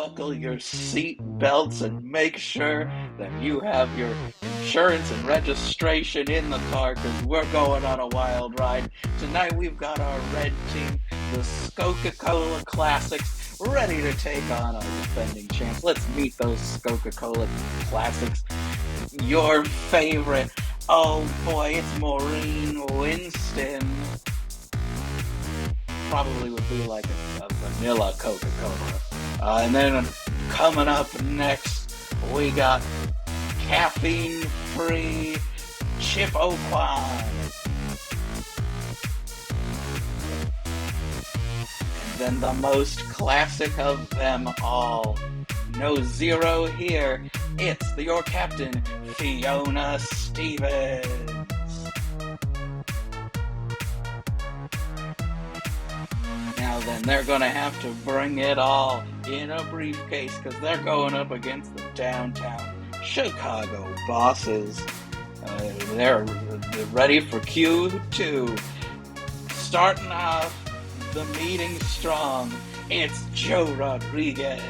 buckle your seat belts and make sure that you have your insurance and registration in the car because we're going on a wild ride. Tonight we've got our red team, the Skokie-Cola Classics, ready to take on our defending champs. Let's meet those Skokie-Cola Classics. Your favorite, oh boy, it's Maureen, Winston. Probably would be like a vanilla Coca-Cola. And then coming up next, we got caffeine-free chip Aucoin. And then the most classic of them all, no zero here, it's your captain, Fiona Stevens. Now then, they're going to have to bring it all in a briefcase because they're going up against the downtown Chicago bosses. They're ready for Q2. Starting off the meeting strong, it's Joe Rodriguez.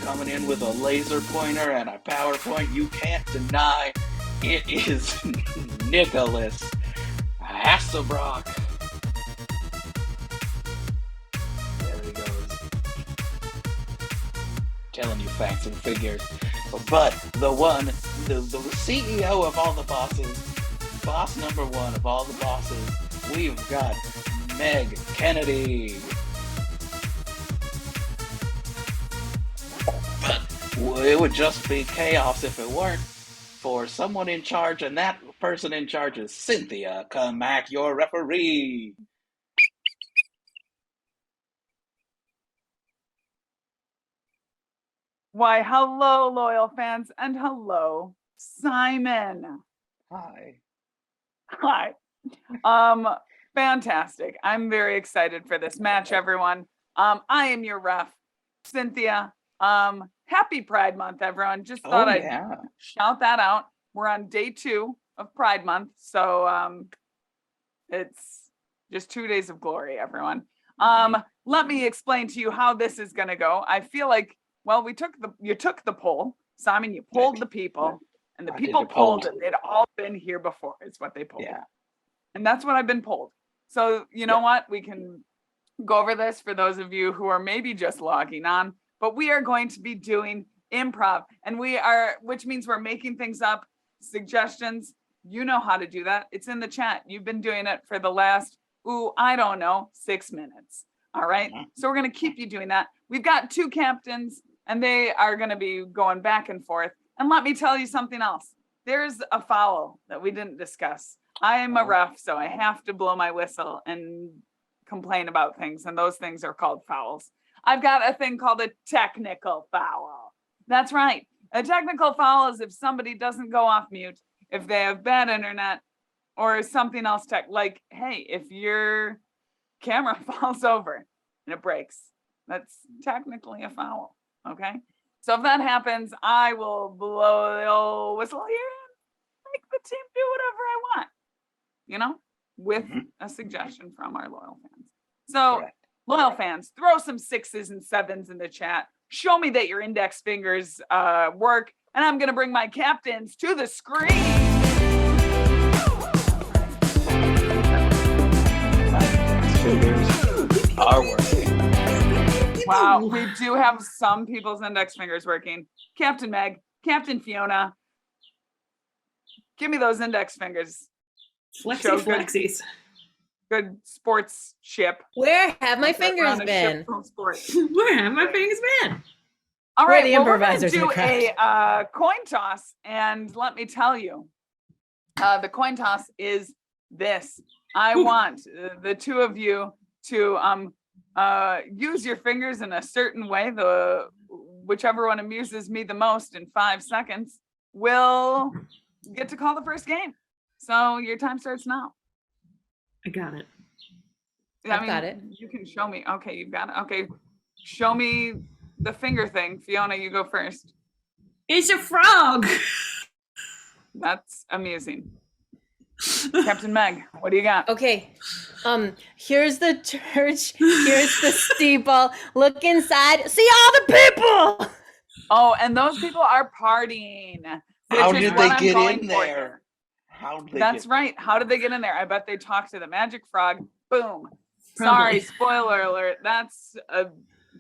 Coming in with a laser pointer and a PowerPoint you can't deny, it is Nicholas Hassebrock. There he goes. Telling you facts and figures. But the CEO of all the bosses, boss number one of all the bosses, we've got Meg Kennedy. But it would just be chaos if it weren't for someone in charge, and that person in charge is Cynthia, Kmak, your referee. Why, hello, loyal fans, and hello, Simon. Hi. Hi. Fantastic. I'm very excited for this match, everyone. I am your ref, Cynthia. Happy Pride Month, everyone. Just thought I'd shout that out. We're on day 2 of Pride Month, so it's just 2 days of glory, everyone. Let me explain to you how this is going to go. I feel like, well, you took the poll, Simon. You polled the people, and the people polled it. They'd all been here before. Is what they polled, and that's what I've been polled. So you know what? We can go over this for those of you who are maybe just logging on. But we are going to be doing improv, and which means we're making things up, suggestions. You know how to do that. It's in the chat. You've been doing it for the last, 6 minutes. All right. So we're going to keep you doing that. We've got 2 captains, and they are going to be going back and forth. And let me tell you something else. There's a foul that we didn't discuss. I am a ref, so I have to blow my whistle and complain about things, and those things are called fouls. I've got a thing called a technical foul. That's right. A technical foul is if somebody doesn't go off mute, if they have bad internet, or something else like, hey, if your camera falls over and it breaks, that's technically a foul, okay? So if that happens, I will blow the old whistle here and make the team do whatever I want, with a suggestion from our loyal fans. So, loyal fans, throw some 6s and 7s in the chat. Show me that your index fingers work, and I'm going to bring my captains to the screen. Fingers are working. Wow, we do have some people's index fingers working. Captain Meg, Captain Fiona, give me those index fingers. Flexies. Good sportsmanship. Where have my fingers been? Where have my fingers been? All right, the improvisers we're going to do a coin toss, and let me tell you, the coin toss is this. I want the 2 of you to use your fingers in a certain way. Whichever one amuses me the most in 5 seconds will get to call the first game. So your time starts now. I got it. I've got it. You can show me. Okay, you've got it. Okay, show me the finger thing. Fiona, you go first. It's a frog. That's amusing. Captain Meg, what do you got? Okay. Here's the church. Here's the steeple. Look inside. See all the people. Oh, and those people are partying. How did they get in there? That's right. How did they get in there? I bet they talked to the magic frog. Boom. Probably. Sorry, spoiler alert. That's a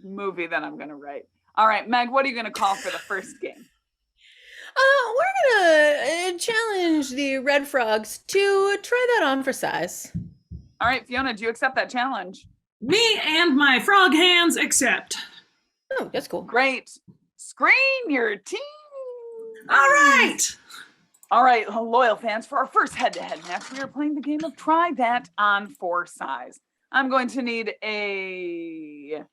movie that I'm going to write. All right, Meg, what are you going to call for the first game? We're going to challenge the red frogs to try that on for size. All right, Fiona, do you accept that challenge? Me and my frog hands accept. Oh, that's cool. Great. Screen your team. All right. All right, loyal fans, for our first head-to-head match, we are playing the game of Try That on for size. I'm going to need a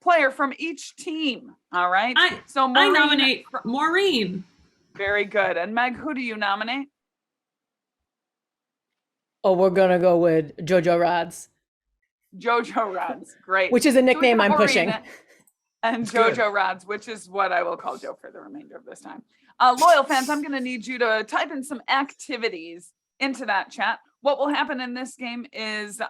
player from each team. All right. So I nominate Maureen. Very good. And Meg, who do you nominate? Oh, we're gonna go with Jojo Rods. Jojo Rods, great. Which is a nickname I'm pushing. And Jojo Rods, which is what I will call Joe for the remainder of this time. Loyal fans, I'm going to need you to type in some activities into that chat. What will happen in this game is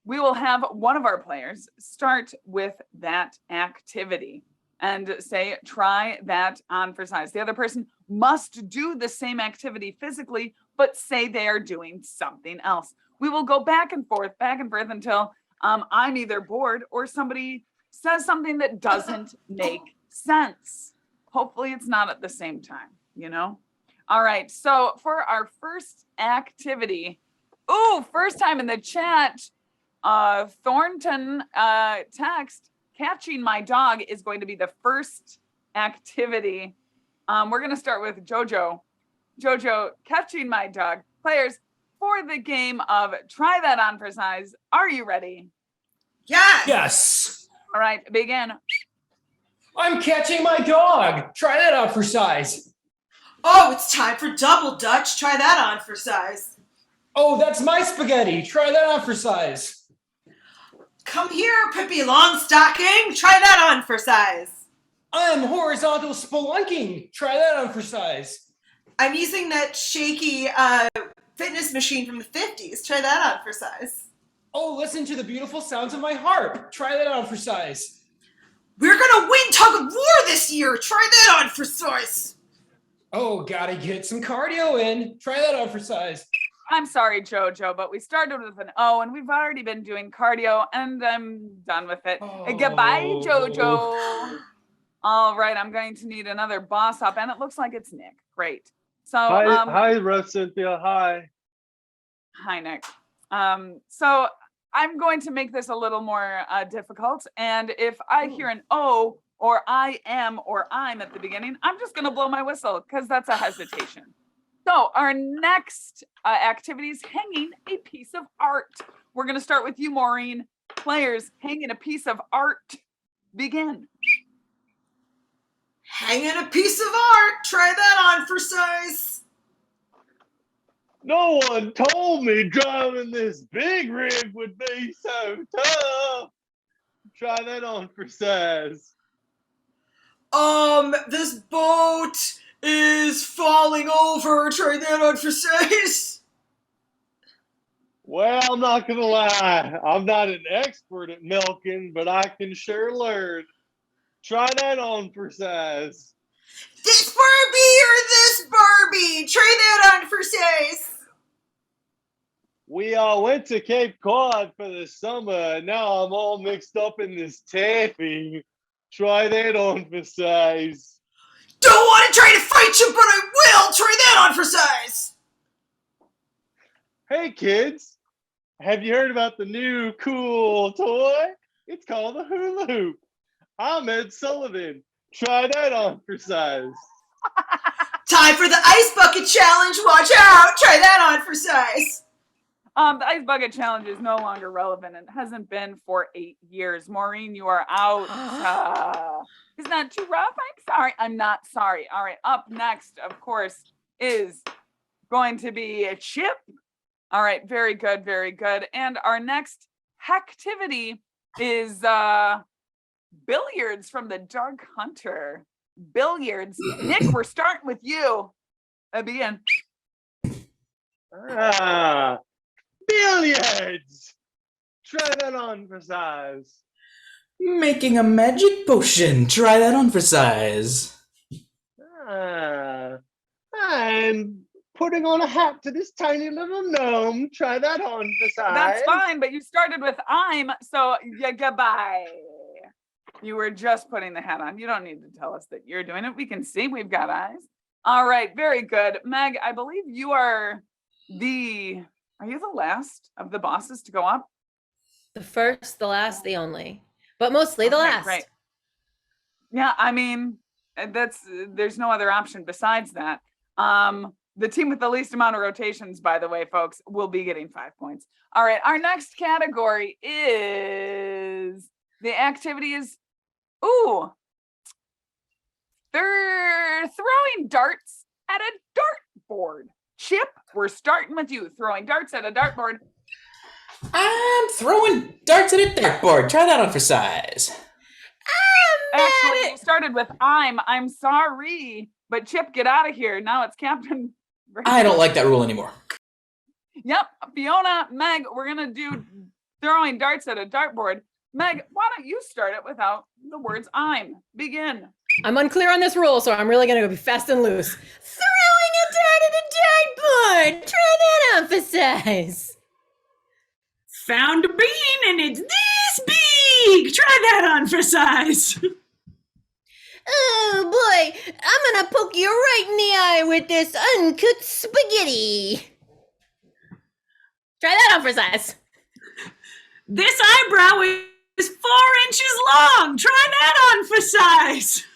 we will have one of our players start with that activity and say, try that on for size. The other person must do the same activity physically, but say they are doing something else. We will go back and forth until I'm either bored or somebody says something that doesn't make sense. Hopefully it's not at the same time, you know? All right, so for our first activity, first time in the chat, Thornton text, catching my dog is going to be the first activity. We're going to start with Jojo. Jojo, catching my dog. Players, for the game of Try That On for Size, are you ready? Yes. Yes. All right, begin. I'm catching my dog. Try that on for size. Oh, it's time for double Dutch. Try that on for size. Oh, that's my spaghetti. Try that on for size. Come here, Pippi Longstocking. Try that on for size. I'm horizontal spelunking. Try that on for size. I'm using that shaky fitness machine from the 50s. Try that on for size. Oh, listen to the beautiful sounds of my harp. Try that on for size. We're gonna win tug of war this year. Try that on for size. Oh, gotta get some cardio in. Try that on for size. I'm sorry, Jojo, but we started with an O and we've already been doing cardio and I'm done with it. Oh. Goodbye, Jojo. All right, I'm going to need another boss up and it looks like it's Nick. Great. So hi, Ref Cynthia. Hi. Hi, Nick. So I'm going to make this a little more difficult. And if I hear an O or I am or I'm at the beginning, I'm just going to blow my whistle because that's a hesitation. So our next activity is hanging a piece of art. We're going to start with you, Maureen. Players, hanging a piece of art. Begin. Hanging a piece of art. Try that on for size. No one told me driving this big rig would be so tough. Try that on for size. This boat is falling over. Try that on for size. Well, I'm not gonna lie. I'm not an expert at milking, but I can sure learn. Try that on for size. This Barbie or this Barbie? Try that on for size. We all went to Cape Cod for the summer, and now I'm all mixed up in this taffy. Try that on for size. Don't want to try to fight you, but I will. Try that on for size. Hey kids, have you heard about the new cool toy? It's called a hula hoop. I'm Ed Sullivan. Try that on for size. Time for the ice bucket challenge. Watch out. Try that on for size. The ice bucket challenge is no longer relevant and hasn't been for 8 years. Maureen, you are out. Isn't that too rough? I'm sorry. I'm not sorry. All right. Up next, of course, is going to be a Chip. All right. Very good. Very good. And our next activity is billiards from the Dark Hunter. Billiards. Nick, we're starting with you. Begin. Billiards! Try that on for size. Making a magic potion. Try that on for size. I'm putting on a hat to this tiny little gnome. Try that on for size. That's fine, but you started with I'm, so yeah, goodbye. You were just putting the hat on. You don't need to tell us that you're doing it. We can see, we've got eyes. All right, very good. Meg, I believe you are you the last of the bosses to go up? The first, the last, the only, but mostly the last. Right. Yeah, I mean, there's no other option besides that. The team with the least amount of rotations, by the way, folks, will be getting 5 points. All right, our next category is the activity is, they're throwing darts at a dartboard. Chip, we're starting with you, throwing darts at a dartboard. I'm throwing darts at a dartboard. Try that on for size. Actually, you started with I'm sorry, but Chip, get out of here. Now it's Captain. I don't like that rule anymore. Yep, Fiona, Meg, we're gonna do throwing darts at a dartboard. Meg, why don't you start it without the words I'm? Begin. I'm unclear on this rule, so I'm really gonna go be fast and loose. Throwing a dart at a dartboard. Try that on for size. Found a bean and it's this big. Try that on for size. Oh boy, I'm gonna poke you right in the eye with this uncooked spaghetti. Try that on for size. This eyebrow is 4 inches long. Try that on for size.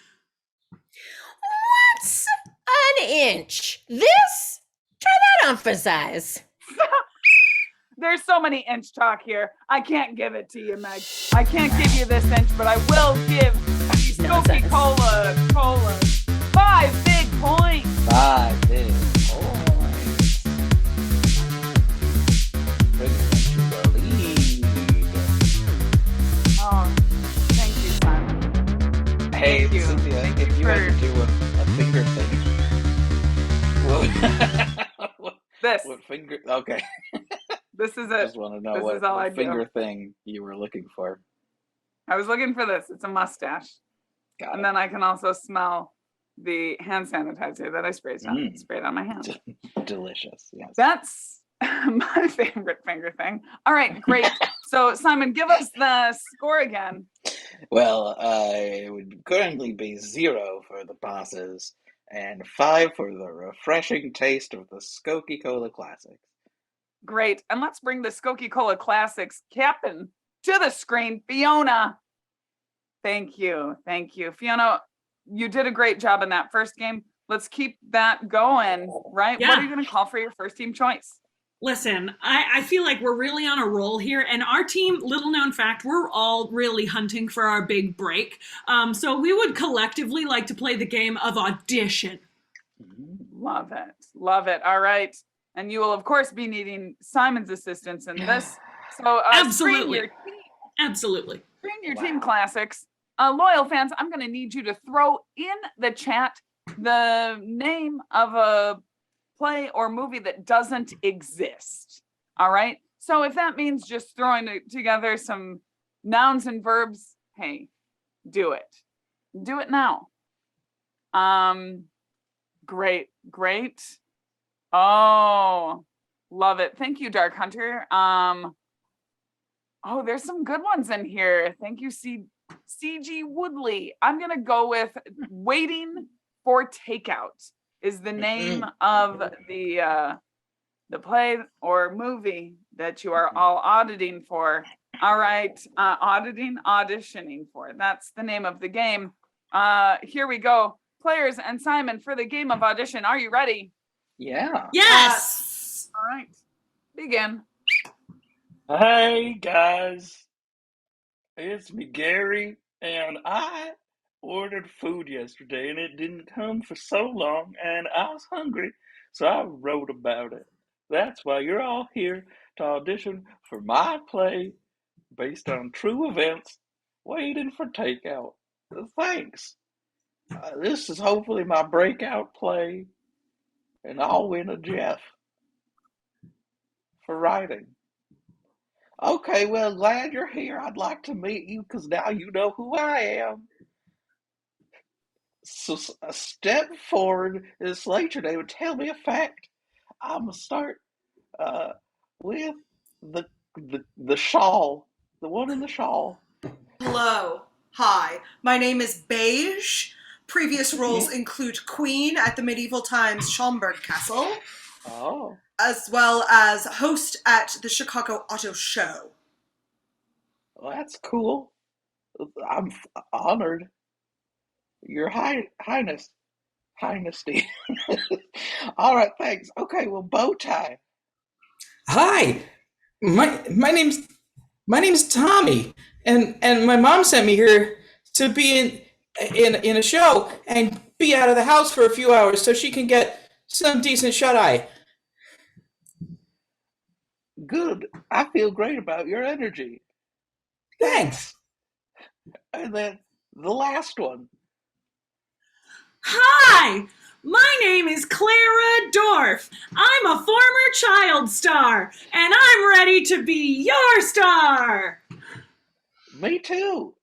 What's an inch? This? Try that on for size. There's so many inch talk here. I can't give it to you, Meg. I can't give you this inch, but I will give Skokie-Cola 5 big points. 5 big points. Oh, thank you, Simon. Hey, Thank you. Cynthia, Thank if you had to for do a finger thing. this. What finger? Okay. This is I it. just want to know This what is all I do. finger thing you were looking for. I was looking for this. It's a mustache. Got And it. then I can also smell the hand sanitizer that I sprayed on my hand. Delicious. Yes. That's my favorite finger thing. All right, great. So Simon, give us the score again. Well, it would currently be 0 for the bosses and 5 for the refreshing taste of the Skokie-Cola Classic. Great. And let's bring the Skokie-Cola Classics captain to the screen, Fiona. Thank you. Thank you. Fiona, you did a great job in that first game. Let's keep that going, right? Yeah. What are you going to call for your first team choice? Listen, I feel like we're really on a roll here, and our team, little known fact, we're all really hunting for our big break. So we would collectively like to play the game of audition. Love it. Love it. All right. And you will, of course, be needing Simon's assistance in this. So Absolutely. Absolutely. Screen your team classics. Loyal fans, I'm going to need you to throw in the chat the name of a play or movie that doesn't exist. All right. So if that means just throwing together some nouns and verbs, hey, do it. Do it now. Great. Oh, love it. Thank you, Dark Hunter. Oh, there's some good ones in here. Thank you, CG Woodley. I'm gonna go with Waiting for Takeout is the name of the play or movie that you are all auditing for. All right, auditioning for. That's the name of the game. Here we go. Players and Simon, for the game of audition, are you ready? Yeah. Yes. All right, begin. Hey guys, it's me Gary, and I ordered food yesterday and it didn't come for so long and I was hungry, so I wrote about it. That's why you're all here to audition for my play based on true events, Waiting for Takeout. Thanks. This is hopefully my breakout play, and I'll win a Jeff for writing. Okay, well, glad you're here. I'd like to meet you because now you know who I am. So step forward and slate your name and tell me a fact. I'm gonna start uh, with the shawl, the one in the shawl. Hello. Hi. My name is Beige. Previous roles include Queen at the medieval times Schomburg Castle. Oh. As well as host at the Chicago Auto Show. Well, that's cool. I'm honored. Your Highness. Highnessy. All right, thanks. Okay, well, bow tie. Hi, my name's Tommy, and my mom sent me here to be in a show and be out of the house for a few hours so she can get some decent shut eye. Good. I feel great about your energy. Thanks. And then the last one. Hi, my name is Clara Dorff. I'm a former child star, and I'm ready to be your star. Me too.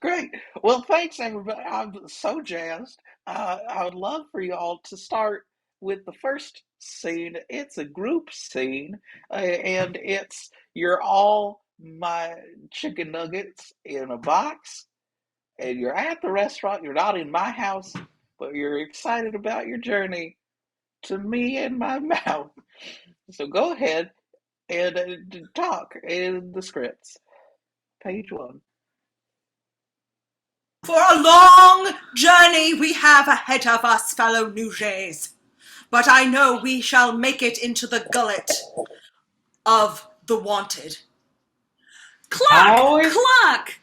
Great. Well, thanks, everybody. I'm so jazzed. I would love for you all to start with the first scene. It's a group scene, and you're all my chicken nuggets in a box, and you're at the restaurant. You're not in my house, but you're excited about your journey to me and my mouth. So go ahead and talk in the scripts. Page 1. For a long journey we have ahead of us, fellow Nougers. But I know we shall make it into the gullet of the wanted. Cluck! Cluck!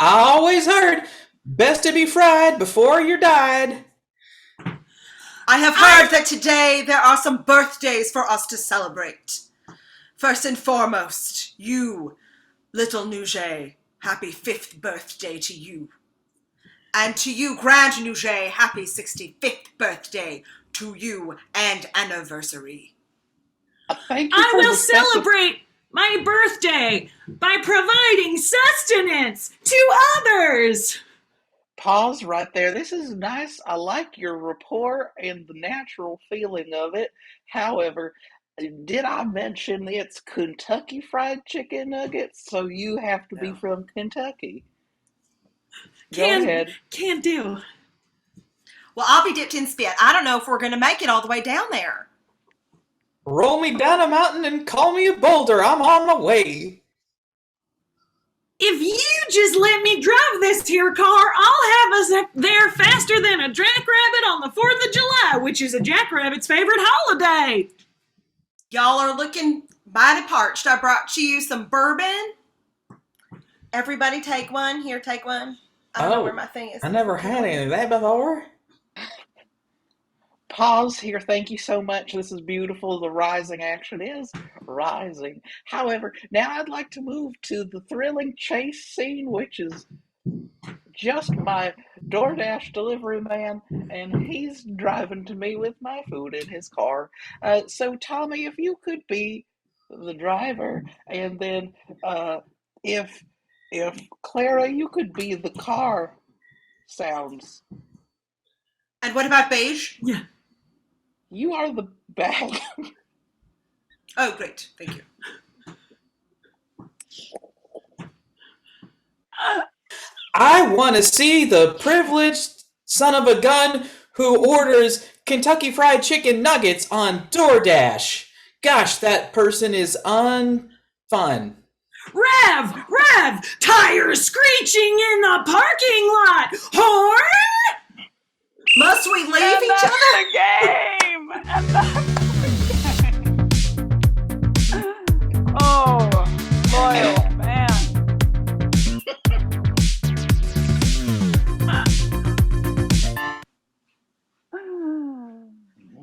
I always heard, best to be fried before you're died. I have heard that today there are some birthdays for us to celebrate. First and foremost, you, little Nouget, happy 5th birthday to you. And to you, Grand Nouget, happy 65th birthday to you and anniversary. Thank you. I will celebrate my birthday by providing sustenance to others. Pause right there. This is nice. I like your rapport and the natural feeling of it. However, did I mention it's Kentucky Fried Chicken Nuggets? So you have to be from Kentucky. Go ahead. Can't do. Well, I'll be dipped in spit. I don't know if we're going to make it all the way down there. Roll me down a mountain and call me a boulder. I'm on my way. If you just let me drive this here car, I'll have us there faster than a jackrabbit on the 4th of July, which is a jackrabbit's favorite holiday. Y'all are looking mighty parched. I brought you some bourbon. Everybody take one. Here, take one. I don't know where my thing is. I never had any of that before. Pause here. Thank you so much. This is beautiful. The rising action is rising. However, now I'd like to move to the thrilling chase scene, which is just my DoorDash delivery man, and he's driving to me with my food in his car. So, Tommy, if you could be the driver, and then if Clara, you could be the car sounds. And what about Beige? Yeah. You are the bag. Oh, great. Thank you. I want to see the privileged son of a gun who orders Kentucky Fried Chicken Nuggets on DoorDash. Gosh, that person is unfun. Rev! Tires screeching in the parking lot! Horn! Must we leave each other? The game! Oh, loyal man.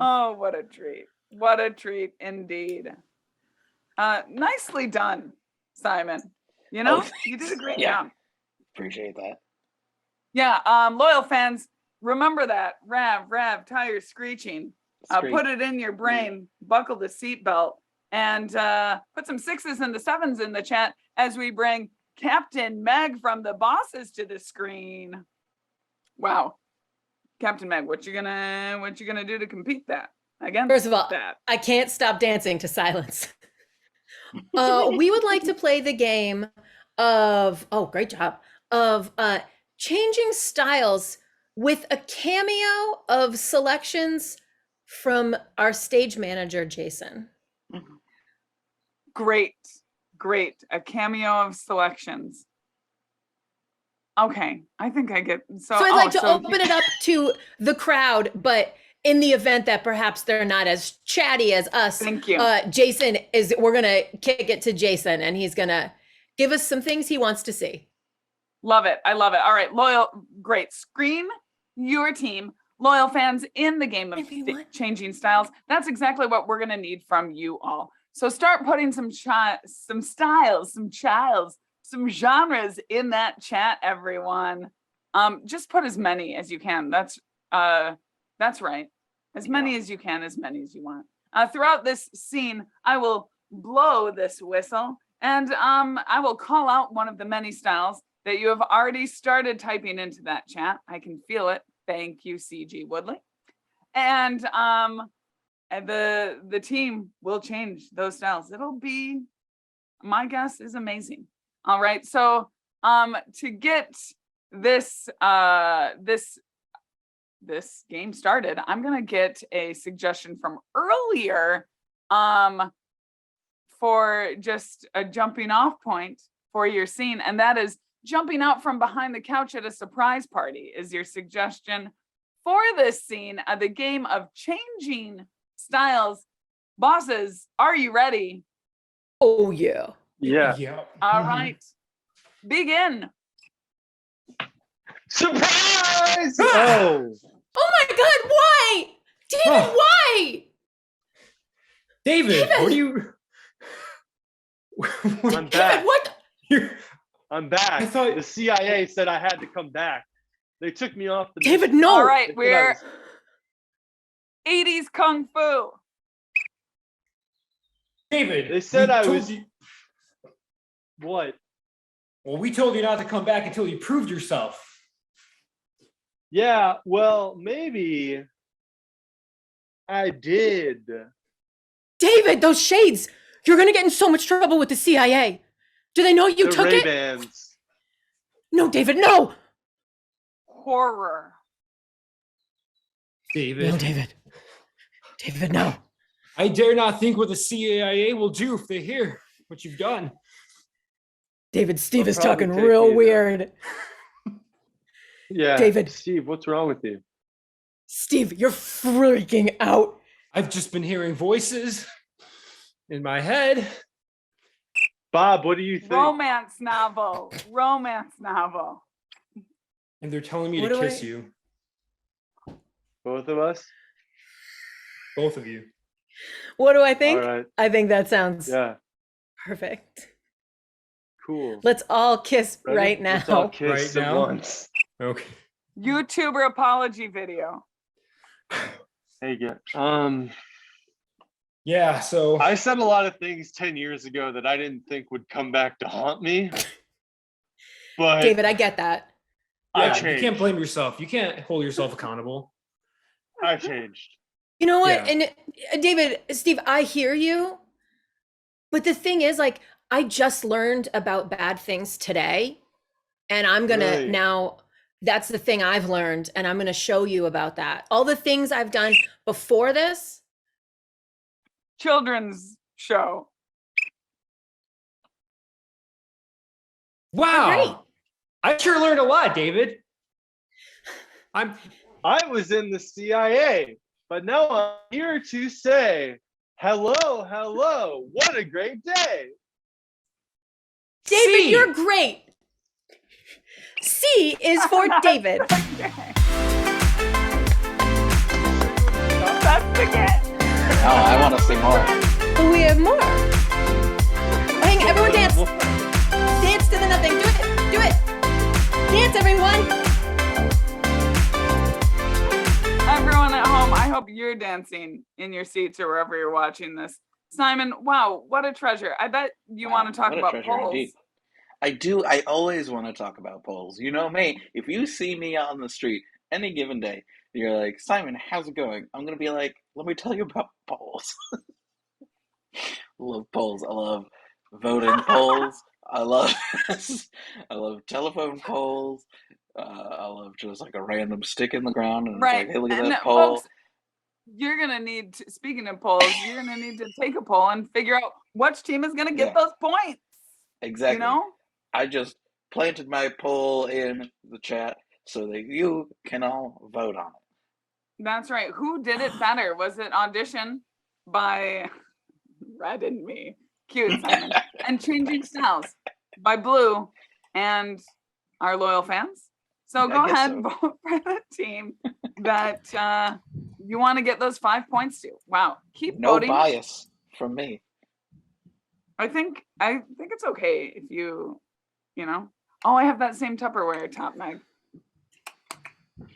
Oh, what a treat. What a treat indeed. Nicely done, Simon. You know, you did a great job. Appreciate that. Yeah, loyal fans, remember that. Rev, tires screeching. Put it in your brain. Buckle the seatbelt. And put some 6s and the 7s in the chat as we bring Captain Meg from the bosses to the screen. Wow. Captain Meg, what you gonna do to compete that? Again, first of all, I can't stop dancing to Silence. We would like to play the game of, oh, great job, of changing styles with a cameo of selections from our stage manager, Jason. Great. A cameo of selections. Okay, I think I get, so I'd like to open it up to the crowd, but in the event that perhaps they're not as chatty as us, thank you. We're gonna kick it to Jason, and he's gonna give us some things he wants to see. Love it. I love it. All right, great. Screen your team, loyal fans in the game of changing styles. That's exactly what we're gonna need from you all. So start putting some styles, some genres in that chat, everyone. Just put as many as you can. That's right. As many as you can, as many as you want. Throughout this scene, I will blow this whistle, and I will call out one of the many styles that you have already started typing into that chat. I can feel it. Thank you, CG Woodley. And the team will change those styles. It'll be, my guess is amazing. All right, so to get this game started, I'm gonna get a suggestion from earlier for just a jumping off point for your scene, and that is jumping out from behind the couch at a surprise party is your suggestion for this scene of the game of changing styles. Bosses, are you ready? Oh yeah. Yeah. All right. Begin. Surprise! Oh my God, why? David, why? David, what are you? I'm back. What? I'm back. I thought the CIA said I had to come back. They took me off the David, no. All right, we're 80s Kung Fu. David, they said I was. What? Well, we told you not to come back until you proved yourself. Yeah, well, maybe I did. David, those shades. You're going to get in so much trouble with the CIA. Do they know you took Ray-Bans. it? No, David, no. Horror. David. No, David. David, no. I dare not think what the CIA will do if they hear what you've done. David, Steve is talking real weird. Yeah, David. Steve, what's wrong with you? Steve, you're freaking out. I've just been hearing voices in my head. Bob, what do you think? Romance novel. And they're telling me to kiss you. Both of us? Both of you. What do I think? All right. I think that sounds perfect. Cool. Let's all kiss right now. Let's all kiss at once. Okay. YouTuber apology video. Hey, yeah, so I said a lot of things 10 years ago that I didn't think would come back to haunt me. But David, I get that. I changed. You can't blame yourself. You can't hold yourself accountable. I changed. You know what? Yeah. And David, Steve, I hear you. But the thing is, like, I just learned about bad things today. And I'm going to now, that's the thing I've learned. And I'm going to show you about that. All the things I've done before this. Children's show. Wow. Great. I sure learned a lot, David. I was in the CIA, but now I'm here to say hello. What a great day. David, you're great. C is for David. That's the get. Oh, I want to see more. We have more. Hang, everyone dance. Dance to the nothing. Do it. Dance, everyone. Everyone at home, I hope you're dancing in your seats or wherever you're watching this. Simon, wow, what a treasure. I bet you want to talk about polls. Indeed. I do. I always want to talk about polls. You know me. If you see me out on the street any given day, you're like, Simon, how's it going? I'm going to be like, let me tell you about polls. I love polls. I love voting polls. I love telephone polls. I love just like a random stick in the ground and it's like, hey, look at that poll. Folks, you're gonna need to, speaking of polls, you're gonna need to take a poll and figure out which team is gonna get those points. Exactly. You know? I just planted my poll in the chat so that you can all vote on it. That's right. Who did it better? Was it Audition by Red and Me? Cute, Simon. And Changing Styles by Blue and our loyal fans. So go ahead, vote for the team that you want to get those 5 points to. Wow. Keep voting. No bias from me. I think it's okay if you know. Oh, I have that same Tupperware top, Meg.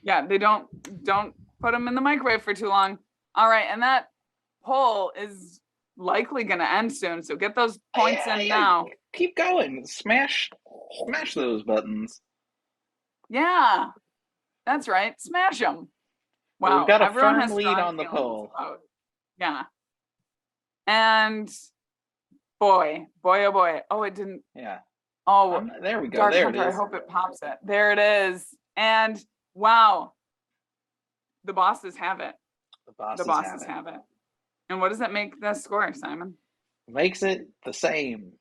Yeah, they don't put them in the microwave for too long. All right, and that poll is likely going to end soon, so get those points in now. Keep going. Smash those buttons. Yeah, that's right. Smash them. Wow, we've got a everyone firm lead on the poll. Yeah, and boy, oh boy. Oh, it didn't. Yeah. Oh, there we go. Dark there Hunter, it is. I hope it pops it. There it is. And wow, the bosses have it. The bosses have it. And what does that make the score, Simon? Makes it the same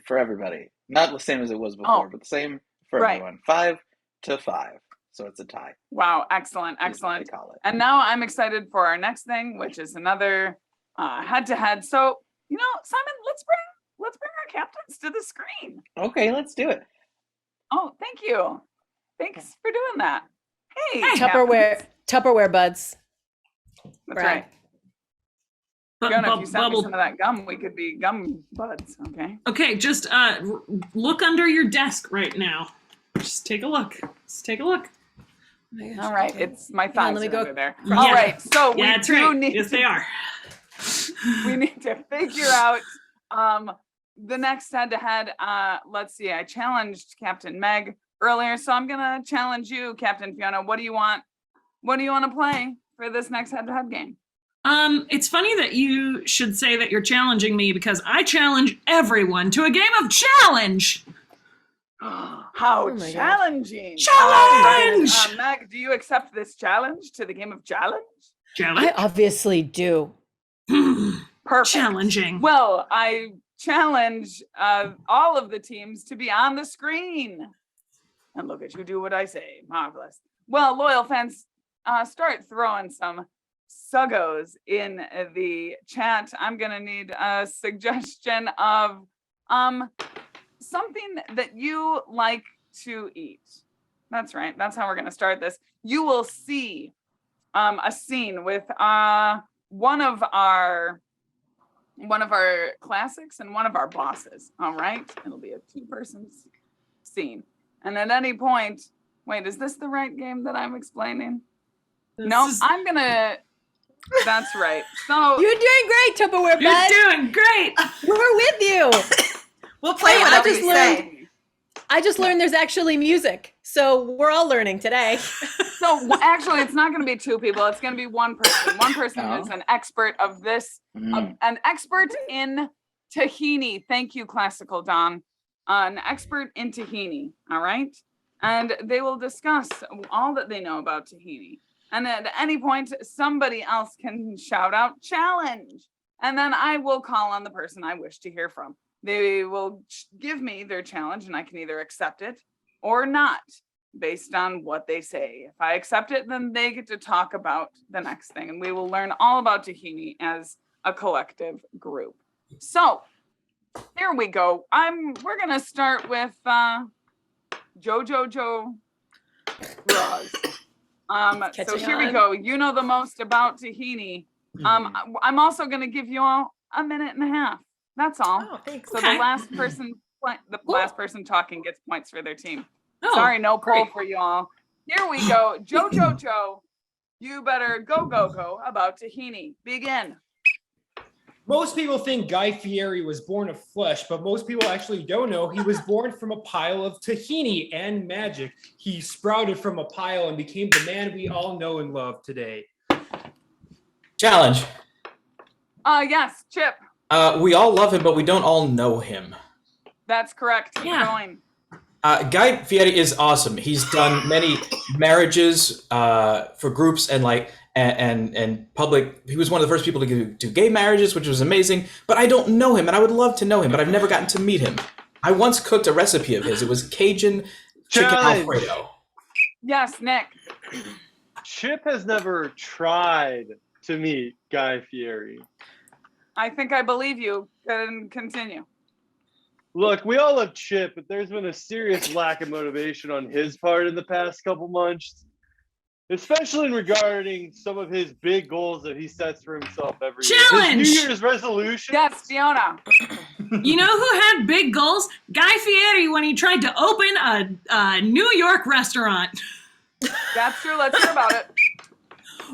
for everybody. Not the same as it was before, but the same for everyone. 5-5. So it's a tie. Wow, excellent. And now I'm excited for our next thing, which is another head-to-head. So, Simon, let's bring our captains to the screen. Okay, let's do it. Oh, thank you. Thanks for doing that. Hey, Tupperware buds. That's right. Fiona, if you sent me some of that gum, we could be gum buds, okay? Okay, just look under your desk right now. Just take a look. All right, it's my thighs let me go over there. All right, so we do need yes, they are. We need to figure out the next head-to-head. Let's see, I challenged Captain Meg earlier, so I'm gonna challenge you, Captain Fiona. What do you want to play for this next head-to-head game? It's funny that you should say that you're challenging me because I challenge everyone to a game of challenge. How challenging! Challenge! Meg, do you accept this challenge to the game of challenge? Challenge? I obviously do. Perfect. Challenging. Well, I challenge all of the teams to be on the screen. And look at you do what I say. Marvelous. Well, loyal fans, start throwing some suggos in the chat. I'm gonna need a suggestion of something that you like to eat. That's right. That's how we're gonna start this. You will see a scene with one of our classics and one of our bosses. All right, it'll be a 2-person scene, and at any point, wait, is this the right game that I'm explaining? I'm gonna. That's right. So you're doing great, Tupperware bud. You're doing great. We're with you. We'll play whatever you say. I just learned there's actually music, so we're all learning today. So actually, it's not going to be 2 people. It's going to be 1 person. One person is an expert of this, an expert in tahini. Thank you, Classical Don. An expert in tahini. All right, and they will discuss all that they know about tahini. And at any point, somebody else can shout out challenge. And then I will call on the person I wish to hear from. They will give me their challenge and I can either accept it or not based on what they say. If I accept it, then they get to talk about the next thing. And we will learn all about tahini as a collective group. So here we go. We're going to start with Joe Roz. So here we go. You know the most about tahini. I'm also going to give you all a minute and a half. That's all. Oh, thanks. So the last person talking gets points for their team. Sorry, no poll for you all. Here we go. Joe, you better go about tahini. Begin. Most people think Guy Fieri was born of flesh, but most people actually don't know he was born from a pile of tahini and magic. He sprouted from a pile and became the man we all know and love today. Challenge. Yes, Chip. We all love him, but we don't all know him. That's correct. Yeah. Going. Guy Fieri is awesome. He's done many marriages for groups and and public. He was one of the first people to do gay marriages, which was amazing. But I don't know him, and I would love to know him, but I've never gotten to meet him. I once cooked a recipe of his. It was Cajun chicken Alfredo. Yes, Nick. Chip has never tried to meet Guy Fieri. I think I believe you. And continue. Look, we all love Chip, but there's been a serious lack of motivation on his part in the past couple months, especially in regarding some of his big goals that he sets for himself every Challenge! year. His New Year's resolution. Yes, Fiona. You know who had big goals? Guy Fieri when he tried to open a New York restaurant. That's true. Let's hear about it.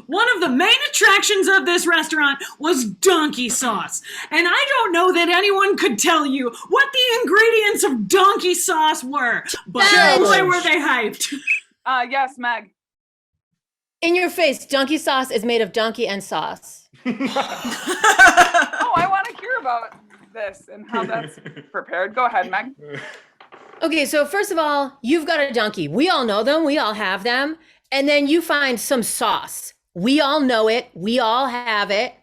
One of the main attractions of this restaurant was donkey sauce. And I don't know that anyone could tell you what the ingredients of donkey sauce were, but boy, were they hyped. Yes, Meg. In your face, donkey sauce is made of donkey and sauce. Oh, I want to hear about this and how that's prepared. Go ahead, Meg. Okay, so first of all, you've got a donkey. We all know them. We all have them. And then you find some sauce. We all know it. We all have it.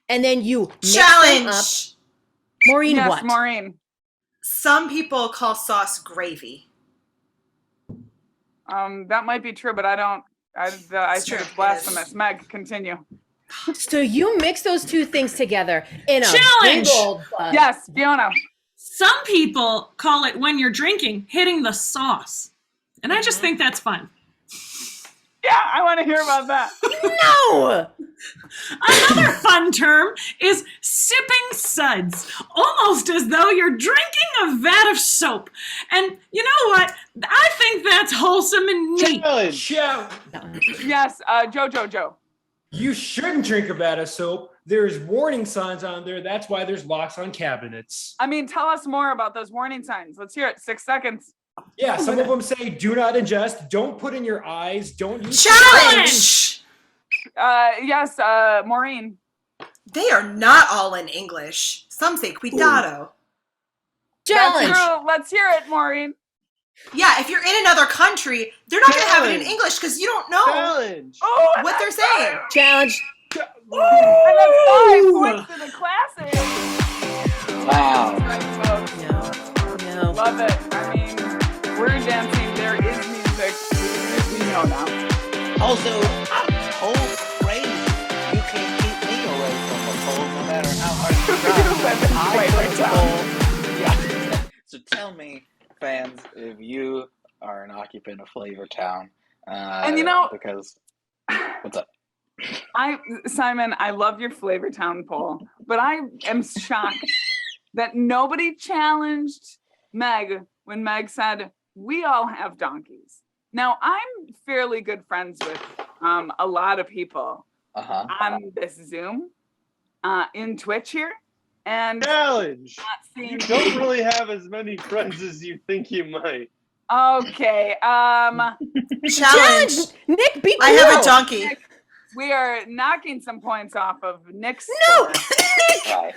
And then you mix them up. Maureen, yes, what? Maureen. Some people call sauce gravy. That might be true, but I don't. I think it's blasphemous. Meg, continue. So you mix those two things together in a Challenge! big old bun. Yes, Fiona. Some people call it when you're drinking, hitting the sauce. And I just think that's fun. Yeah, I want to hear about that. No! Another fun term is sipping suds, almost as though you're drinking a vat of soap. And you know what? I think that's wholesome and neat. Challenge. Yes, Joe. You shouldn't drink a vat of soap. There's warning signs on there. That's why there's locks on cabinets. I mean, tell us more about those warning signs. Let's hear it. 6 seconds. Yeah, some of them say do not ingest, don't put in your eyes, don't use Challenge! Yes, Maureen. They are not all in English. Some say cuidado. Challenge! That's true. Let's hear it, Maureen. Yeah, if you're in another country, they're not going to have it in English because you don't know Challenge. what they're saying. Challenge. And that's 5 points to the classic. Wow. No. Love it. I mean, we're dancing. There is music. We know now. Also, I'm cold crazy. You can't keep me away from the cold no matter how hard you try. Yeah. So tell me, fans, if you are an occupant of Flavor Town. And you know, because what's up? Simon, I love your Flavor Town poll, but I am shocked that nobody challenged Meg when Meg said, we all have donkeys. Now, I'm fairly good friends with a lot of people on this Zoom, in Twitch here. And Challenge. You don't really have as many friends as you think you might. Okay. Challenge. Nick, be cool. I have a donkey. Nick, we are knocking some points off of Nick's No! score.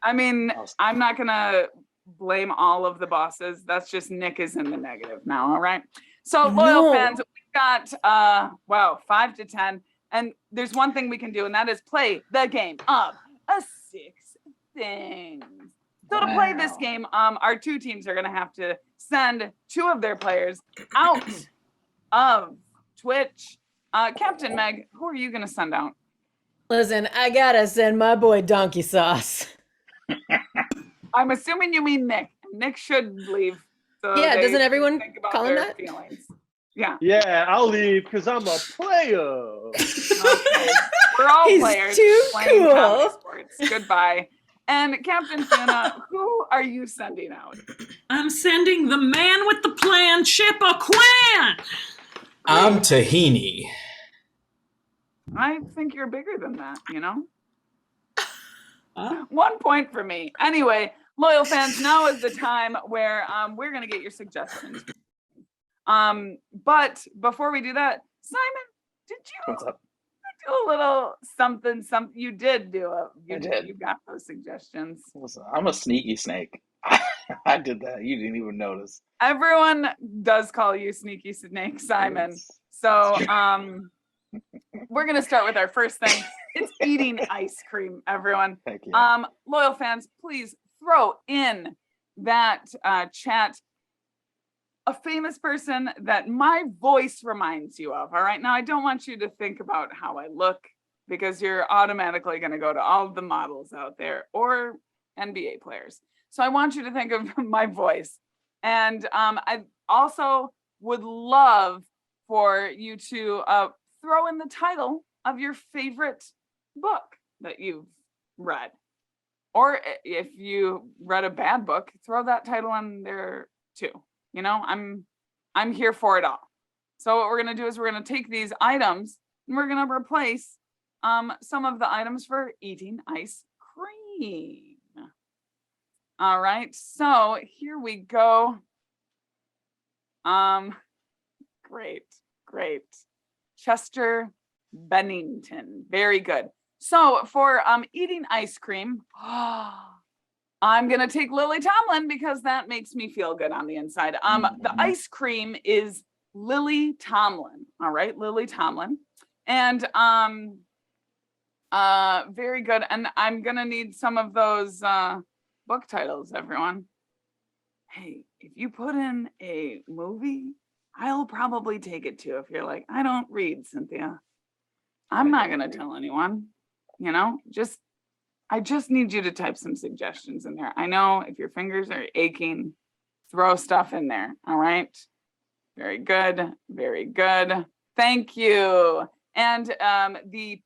I mean, I'm not going to blame all of the bosses. That's just Nick is in the negative now, all right? So, loyal fans, we've got, 5 to 10. And there's one thing we can do, and that is play the game of 6 things. So to play this game, our 2 teams are going to have to send 2 of their players out of Twitch. Captain Meg, who are you going to send out? Listen, I gotta send my boy Donkey Sauce. I'm assuming you mean Nick. Nick should leave. So Yeah, doesn't everyone think about call him their that? feelings. Yeah. Yeah, I'll leave because I'm a player. Okay. We're all He's players. too playing cool. Comedysportz. Goodbye. And Captain Fiona, who are you sending out? I'm sending the man with the plan, Chip Aucoin. I'm Tahini. I think you're bigger than that, you know? 1 point for me. Anyway, loyal fans, now is the time where we're gonna get your suggestions. But before we do that, Simon, did you What's up? do a little something? You did do a. I did. You got those suggestions. Listen, I'm a sneaky snake. I did that. You didn't even notice. Everyone does call you Sneaky Snake, Simon. It's So we're gonna start with our first thing. It's eating ice cream, everyone. Heck yeah. Loyal fans, please throw in that chat a famous person that my voice reminds you of. All right. Now, I don't want you to think about how I look because you're automatically going to go to all of the models out there or NBA players. So I want you to think of my voice. And I also would love for you to throw in the title of your favorite book that you've read. Or if you read a bad book, throw that title in there too. You know, I'm here for it all. So what we're going to do is we're going to take these items and we're going to replace some of the items for eating ice cream. All right. So here we go. Great. Chester Bennington. Very good. So for eating ice cream, I'm going to take Lily Tomlin because that makes me feel good on the inside. The ice cream is Lily Tomlin. All right, Lily Tomlin. And very good. And I'm going to need some of those book titles, everyone. Hey, if you put in a movie, I'll probably take it too. If you're like, I don't read, Cynthia. I'm not going to tell anyone, you know, I just need you to type some suggestions in there. I know if your fingers are aching, throw stuff in there. All right. Very good. Very good. Thank you. And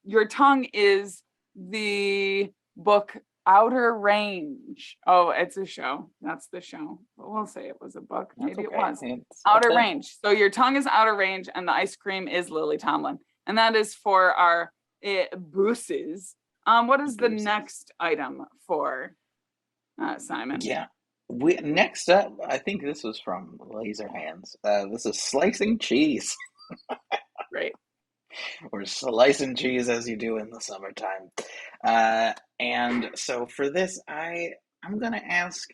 your tongue is the book Outer Range. Oh, it's a show. That's the show. But we'll say it was a book. Maybe it was. Outer Range. So your tongue is Outer Range and the ice cream is Lily Tomlin. And that is for our booses. What is the next item for Simon? Yeah. Next up, I think this was from Laser Hands. This is slicing cheese. Great. Or slicing cheese as you do in the summertime. And so for this, I'm going to ask,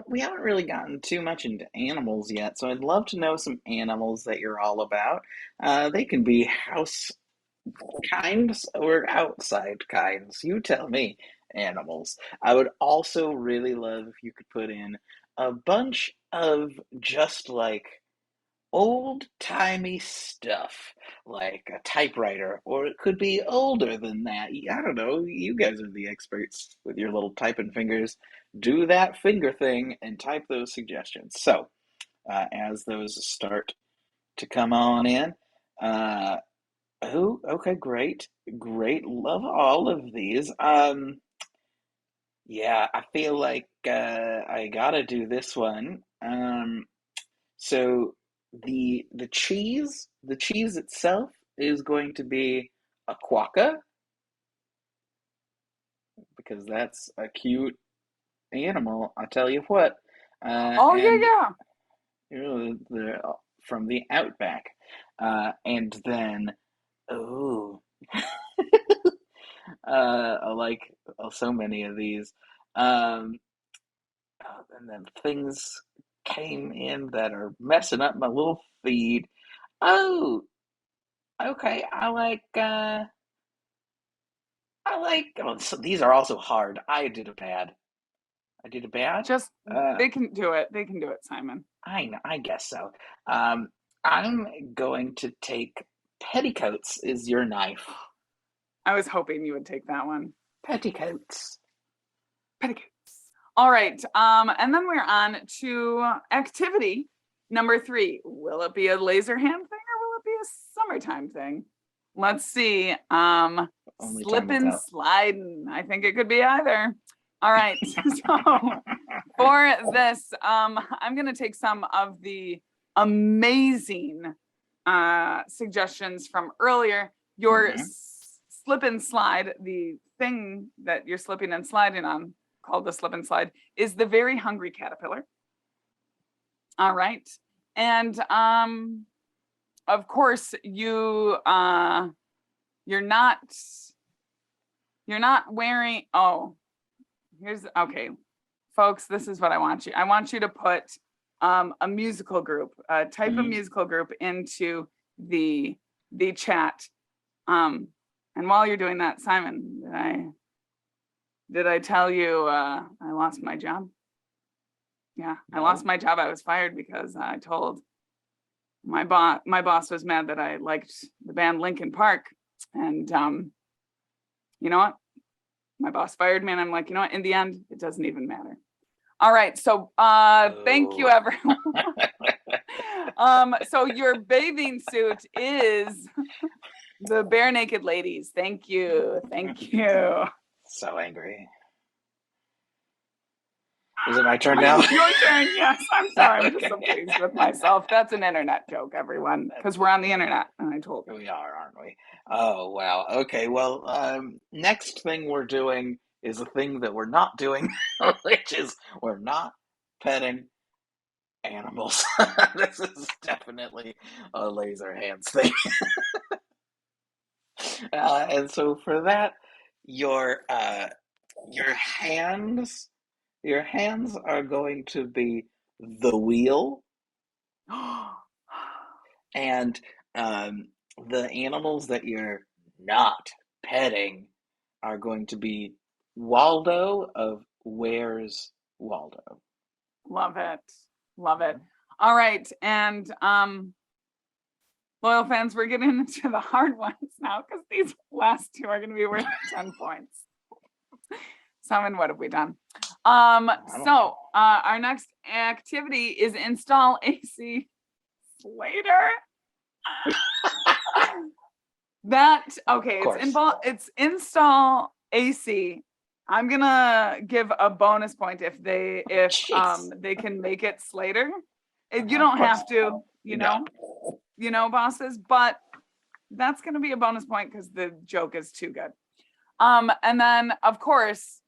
we haven't really gotten too much into animals yet, so I'd love to know some animals that you're all about. They can be house kinds or outside kinds. You tell me, animals. I would also really love if you could put in a bunch of just like old-timey stuff, like a typewriter, or it could be older than that. I don't know. You guys are the experts with your little typing fingers. Do that finger thing and type those suggestions. So, as those start to come on in, okay, great. Love all of these. Yeah, I feel like I gotta do this one. So the cheese itself is going to be a quokka because that's a cute animal. I tell you what. Yeah. They're from the outback, and then I like so many of these. And then things came in that are messing up my little feed. Oh, okay. So these are also hard. I did a bad. Just they can do it. They can do it, Simon. I know. I guess so. I'm going to take petticoats is your knife. I was hoping you would take that one. Petticoats. All right. And then we're on to activity number 3. Will it be a laser hand thing or will it be a summertime thing? Let's see. Slipping, sliding. I think it could be either. All right. So for this, I'm going to take some of the amazing suggestions from earlier. Your slip and slide, the thing that you're slipping and sliding on, called the slip and slide, is the very hungry caterpillar. All right. And of course you're not wearing, okay, folks, this is what I want you. I want you to put a musical group, type of musical group into the chat. And while you're doing that, Simon, did I tell you I lost my job? Yeah, I lost my job. I was fired because I told my boss was mad that I liked the band Linkin Park. And you know what? My boss fired me, and I'm like, you know what? In the end, it doesn't even matter. All right, so thank you, everyone. So your bathing suit is the Bare Naked Ladies. Thank you. So angry. Is it my turn now? Your turn, yes. I'm sorry. I'm just so pleased with myself. That's an internet joke, everyone, because we're on the internet, and I told you. We are, aren't we? Oh, wow. Okay, well, next thing we're doing is a thing that we're not doing, which is we're not petting animals. This is definitely a laser hands thing. And so for that, your hands are going to be the wheel, and the animals that you're not petting are going to be Waldo of Where's Waldo. Love it. All right, and loyal fans, we're getting into the hard ones now because these last two are going to be worth 10 points. Simon, what have we done? So our next activity is install AC Slater. It's install AC. I'm gonna give a bonus point if they can make it Slater. You don't have to, you know, bosses, but that's gonna be a bonus point because the joke is too good. And then of course,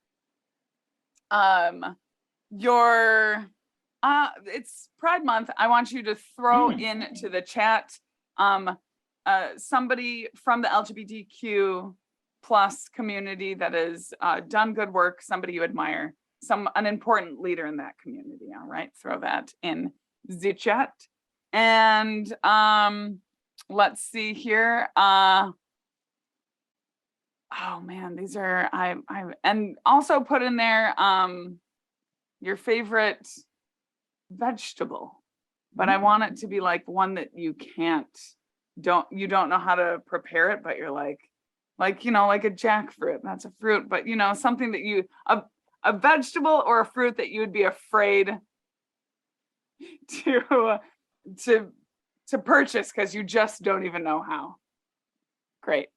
it's Pride Month. I want you to throw into the chat somebody from the LGBTQ plus community that has done good work, somebody you admire, an important leader in that community. All right, throw that in the chat. And let's see here. Oh man, these are and also put in there your favorite vegetable, but I want it to be like one that you don't know how to prepare it, but you're like you know, like a jackfruit. That's a fruit, but you know, something that a vegetable or a fruit that you would be afraid to purchase because you just don't even know how. Great.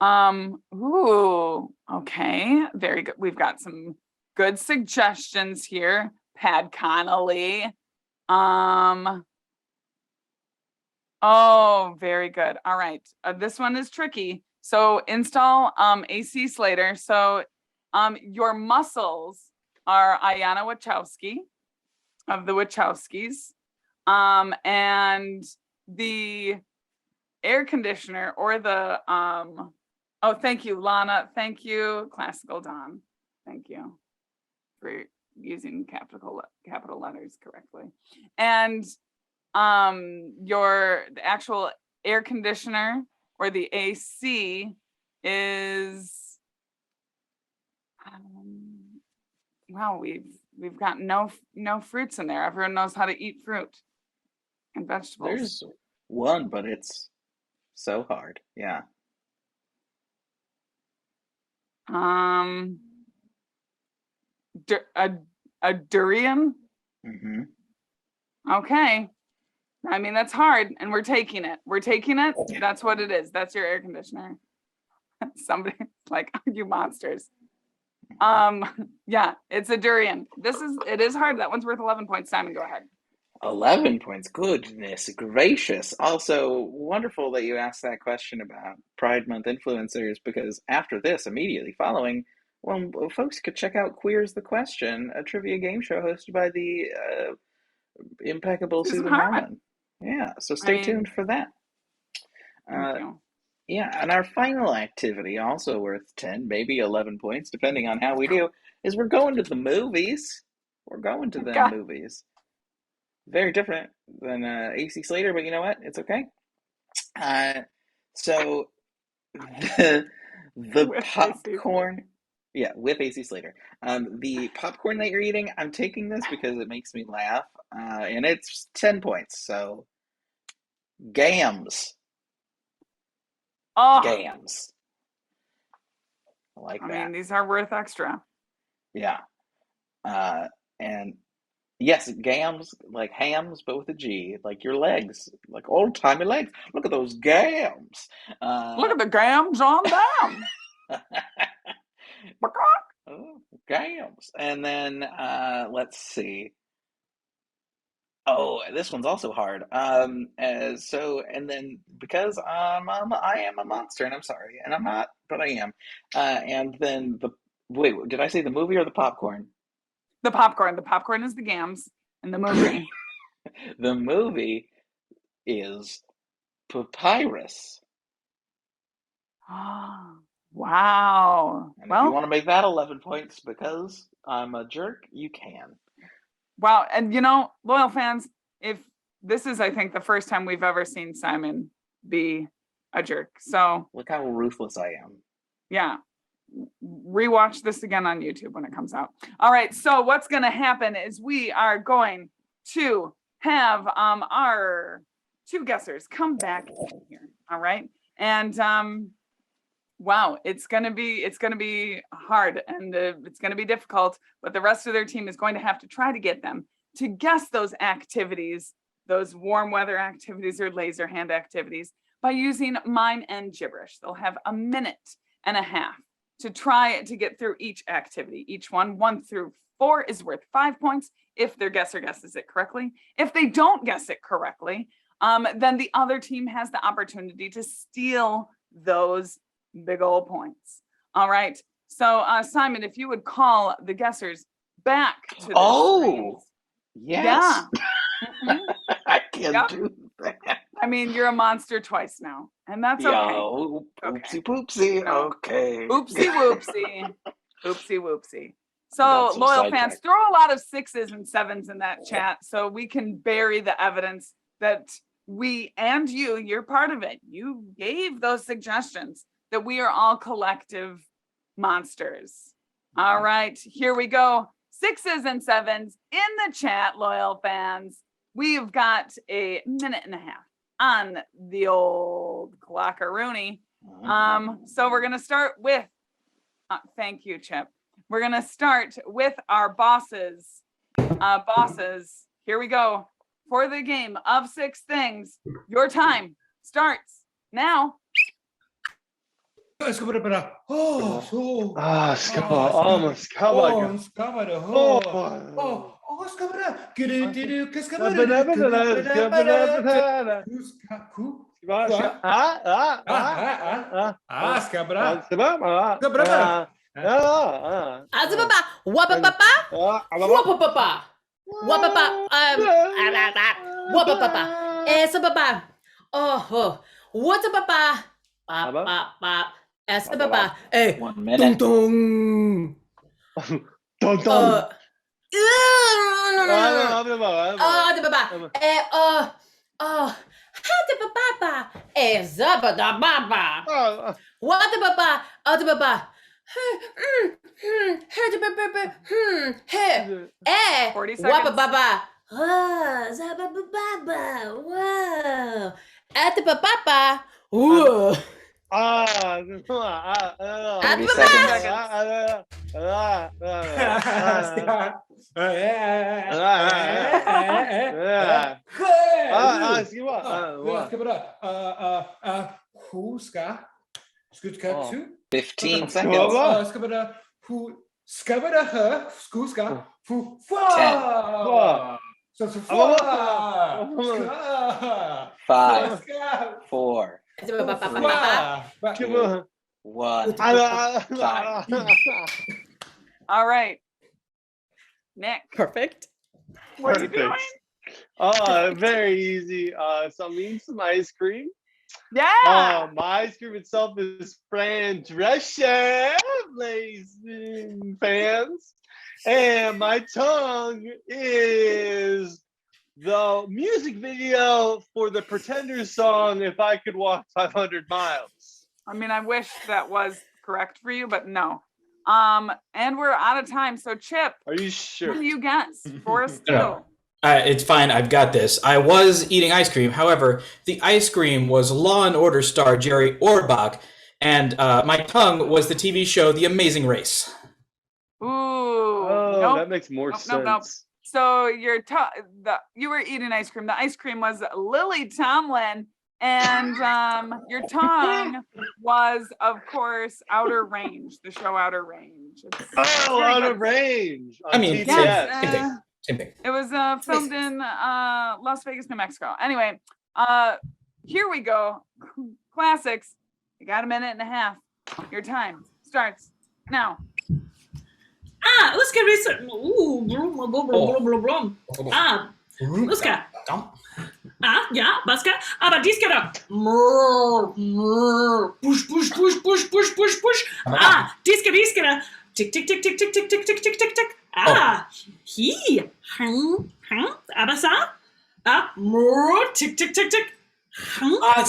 Ooh, okay, very good. We've got some good suggestions here. Pad Connolly. Oh, very good. All right. This one is tricky. So install AC Slater. So your muscles are Ayanna Wachowski of the Wachowskis. And the air conditioner or the oh, thank you, Lana. Thank you, Classical Dawn. Thank you for using capital letters correctly. And the actual air conditioner or the AC is wow, we've got no fruits in there. Everyone knows how to eat fruit and vegetables. There's one, but it's so hard. Yeah. A durian. Mm-hmm. Okay. I mean, that's hard, and we're taking it. That's what it is. That's your air conditioner. Somebody like, you monsters. Yeah, it's a durian. It is hard. That one's worth 11 points. Simon, go ahead. 11 points. Goodness gracious. Also, wonderful that you asked that question about Pride Month influencers, because after this, immediately following, well, folks could check out Queer's the Question, a trivia game show hosted by the impeccable Susan Harmon. Yeah, so stay tuned for that. Thank you. Yeah, and our final activity, also worth 10, maybe 11 points, depending on how we do, is we're going to the movies. We're going to them movies. Very different than AC Slater, but you know what? It's okay. So the popcorn, with AC Slater. The popcorn that you're eating, I'm taking this because it makes me laugh, and it's 10 points. So Gams. Oh, Gams. I like that. I mean, these are worth extra. Yeah. And yes, gams, like hams, but with a G, like your legs, like old-timey legs. Look at those gams. Look at the gams on them. Oh, gams. And then, let's see. Oh, this one's also hard. And then because I am a monster, and I'm sorry, and I'm not, but I am. And then wait, did I say the movie or the popcorn? The popcorn. The popcorn is the gams, and the movie. The movie is Papyrus. Wow. And if you want to make that 11 points because I'm a jerk, you can. Wow. And loyal fans, if this is, I think, the first time we've ever seen Simon be a jerk. So look how ruthless I am. Yeah. Rewatch this again on YouTube when it comes out. All right. So what's going to happen is we are going to have our two guessers come back in here. All right. And wow, it's gonna be hard, and it's gonna be difficult, but the rest of their team is going to have to try to get them to guess those activities, those warm weather activities or laser hand activities, by using mime and gibberish. They'll have a minute and a half to try to get through each activity. Each one, 1 through 4, is worth 5 points if their guesser guesses it correctly. If they don't guess it correctly, then the other team has the opportunity to steal those big old points. All right. So Simon, if you would call the guessers back to the screens. Yes. Yeah. Mm-hmm. I can do that. I mean, you're a monster twice now, and that's okay. Oopsie poopsie. Okay. Oopsie whoopsie. Oopsie whoopsie. So loyal fans, throw a lot of 6s and 7s in that chat so we can bury the evidence that we and you're part of it. You gave those suggestions that we are all collective monsters. All right, here we go. 6s and 7s in the chat, loyal fans. We've got a minute and a half on the old clockaroonie. So we're going to start with, thank you, Chip. We're going to start with our bosses. Bosses, here we go. For the game of 6 things, your time starts now. Hey, 1 minute. Dong dong. Oh, 15 seconds. 10. So 5, 4, Come on. 1. Time. All right. Nick, Perfect. what are you doing? Very easy. So I'm eating some ice cream. Yeah. My ice cream itself is French Russian, ladies and fans. And my tongue is the music video for the Pretenders song, If I Could Walk 500 Miles. I mean, I wish that was correct for you, but no. And we're out of time. So Chip, Are you sure? what do you guess for a steal? No. It's fine. I've got this. I was eating ice cream. However, the ice cream was Law and Order star Jerry Orbach, and my tongue was the TV show The Amazing Race. Ooh. Oh, nope. that makes more sense. Nope. So you were eating ice cream. The ice cream was Lily Tomlin, and your tongue was, of course, Outer Range. The show Outer Range. Outer Range. I mean, yes, same thing. it was filmed in Las Vegas, New Mexico. Anyway, here we go. Classics. You got a minute and a half. Your time starts now. Let's get research. Ooh, Luska. Ja, Baska. Aber dies geht auch. Push. Dies geht. Tick, tick, tick, tick, tick, tick, tick, tick, tick, tick, tick. He. Aber sa. Tick, tick, tick, tick. Ah,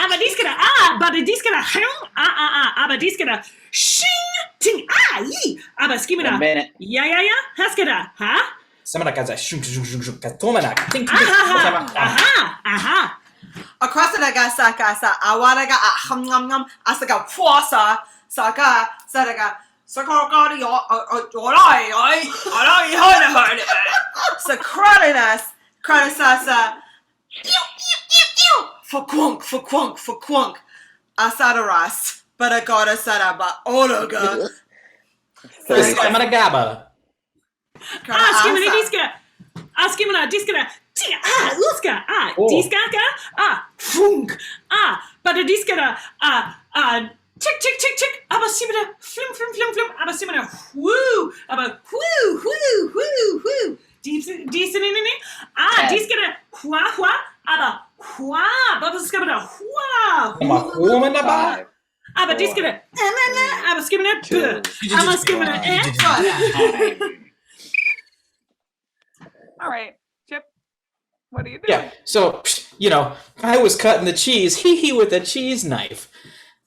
aber dies geht. Aber dies geht. Shing, ting, aber skimina. Ja. Hast gedacht, ha? Samana kaza shung katomana. Aha. Across the gasa, awaraga, hum, asaga, fuasa, saga, sadaga, sakari, Socratinus, Cratisasa, for quunk, asadaras. But I got a saraba, ologa. Samana gaba. Skimina, diska, Luska, diska, funk, but a diska, tick, aber simina, flim, aber simina, woo, aber woo, decent, diska, hua, aber aber skimina, hua. Aber dies geht. Aber skimmin it. All right, Chip, what are you doing? Yeah. So, I was cutting the cheese, with a cheese knife.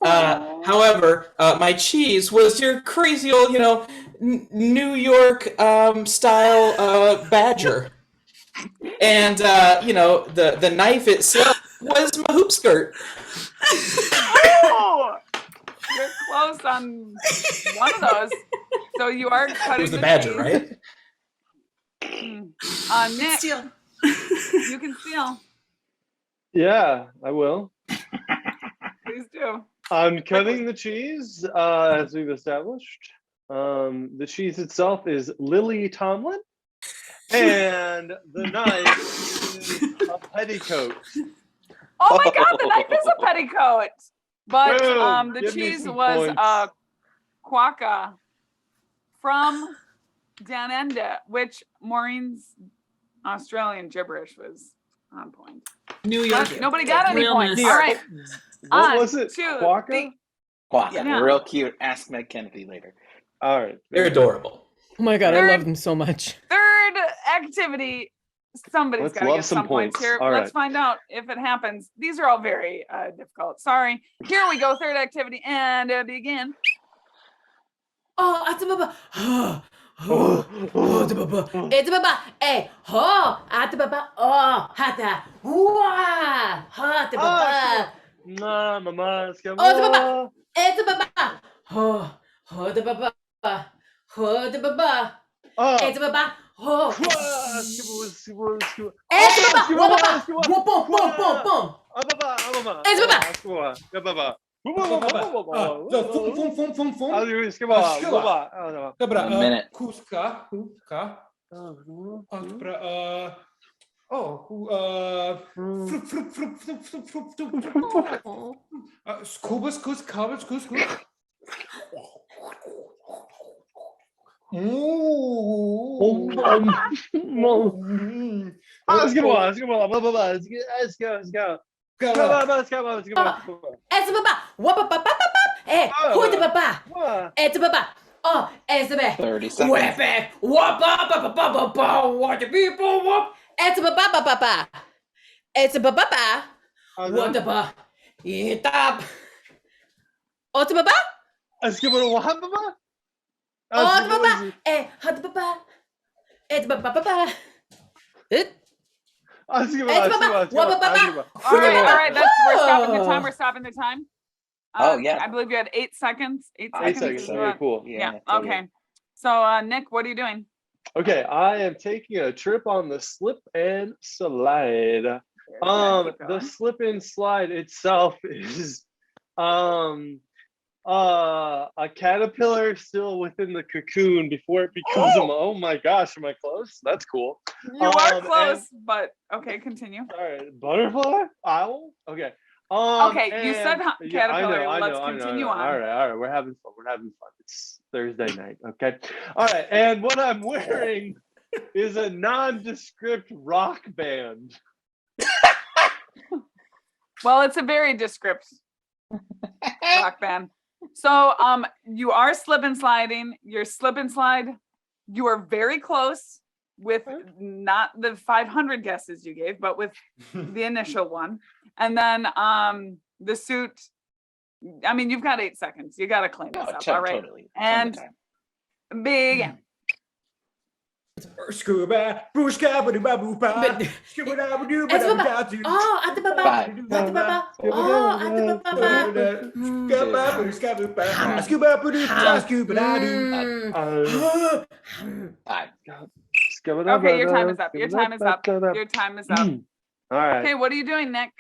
However, my cheese was your crazy old, New York style badger. And, the knife itself was my hoop skirt. Oh, you're close on one of those. So you are cutting. It was the badger, cheese. right? Nick, Steal. you can steal. Yeah, I will. Please do. I'm cutting the cheese, as we've established. The cheese itself is Lily Tomlin, and the knife is a petticoat. Oh my God, the knife is a petticoat. But Boom, the give me cheese some was points. quokka from Down Under, which Maureen's Australian gibberish was on point. New York. But nobody got any points. Realness. All right. What was it? To Quokka? Quokka, Yeah. real cute. Ask Meg Kennedy later. All right. They're adorable. Oh my God, I Third- love them so much. Third activity. Somebody's Let's got to love get some some points points. here. All Let's right. find out if it happens. These are all very difficult. Sorry. Here we go. Third activity. And begin. Oh, Atababa. Atababa. Hey, ho, Atababa. Oh, hata. Wah, Atababa. Nah, mama, it's Oh, Atababa. Atababa. Ho, Atababa. Ho, Atababa. Atababa. Ho. Dobra, A minute. Kuska. Let's go. Hey, who the papa? It's a papa. Oh, it's a 30 seconds. What the people whoop? It's a papa. It's a papa. What the papa? Eat up. Oh, the papa? Let's give it a what, papa? Oh, the papa. Eh, hot papa. It's papa. It. All right. We're stopping the time. Yeah. I believe you had 8 seconds. 8 seconds. 8 seconds. Very cool. Yeah. Okay. So, Nick, what are you doing? Okay, I am taking a trip on the slip and slide. The slip and slide itself is a caterpillar still within the cocoon before it becomes oh my gosh, am I close? That's cool. You are close, but okay, continue. All right, butterfly, owl. Okay. Okay, you said caterpillar. I know, Let's continue on. All right. We're having fun. It's Thursday night. Okay. All right. And what I'm wearing is a nondescript rock band. Well, it's a very descript rock band. So, you are slip and sliding. Your slip and slide. You are very close with not the 500 guesses you gave, but with the initial one. And then the suit, I mean, you've got 8 seconds. You got to clean this up, all right? Totally. And big. Scuba, booska, ba ba boo ba. Scuba da ba doo ba da da. Oh, at the papa. At the papa. Oh, at the papa. Scuba, scuba, scuba, scuba da doo. Okay, your time is up. Your time is up. Your time is up. All right. Okay, what are you doing, Nick?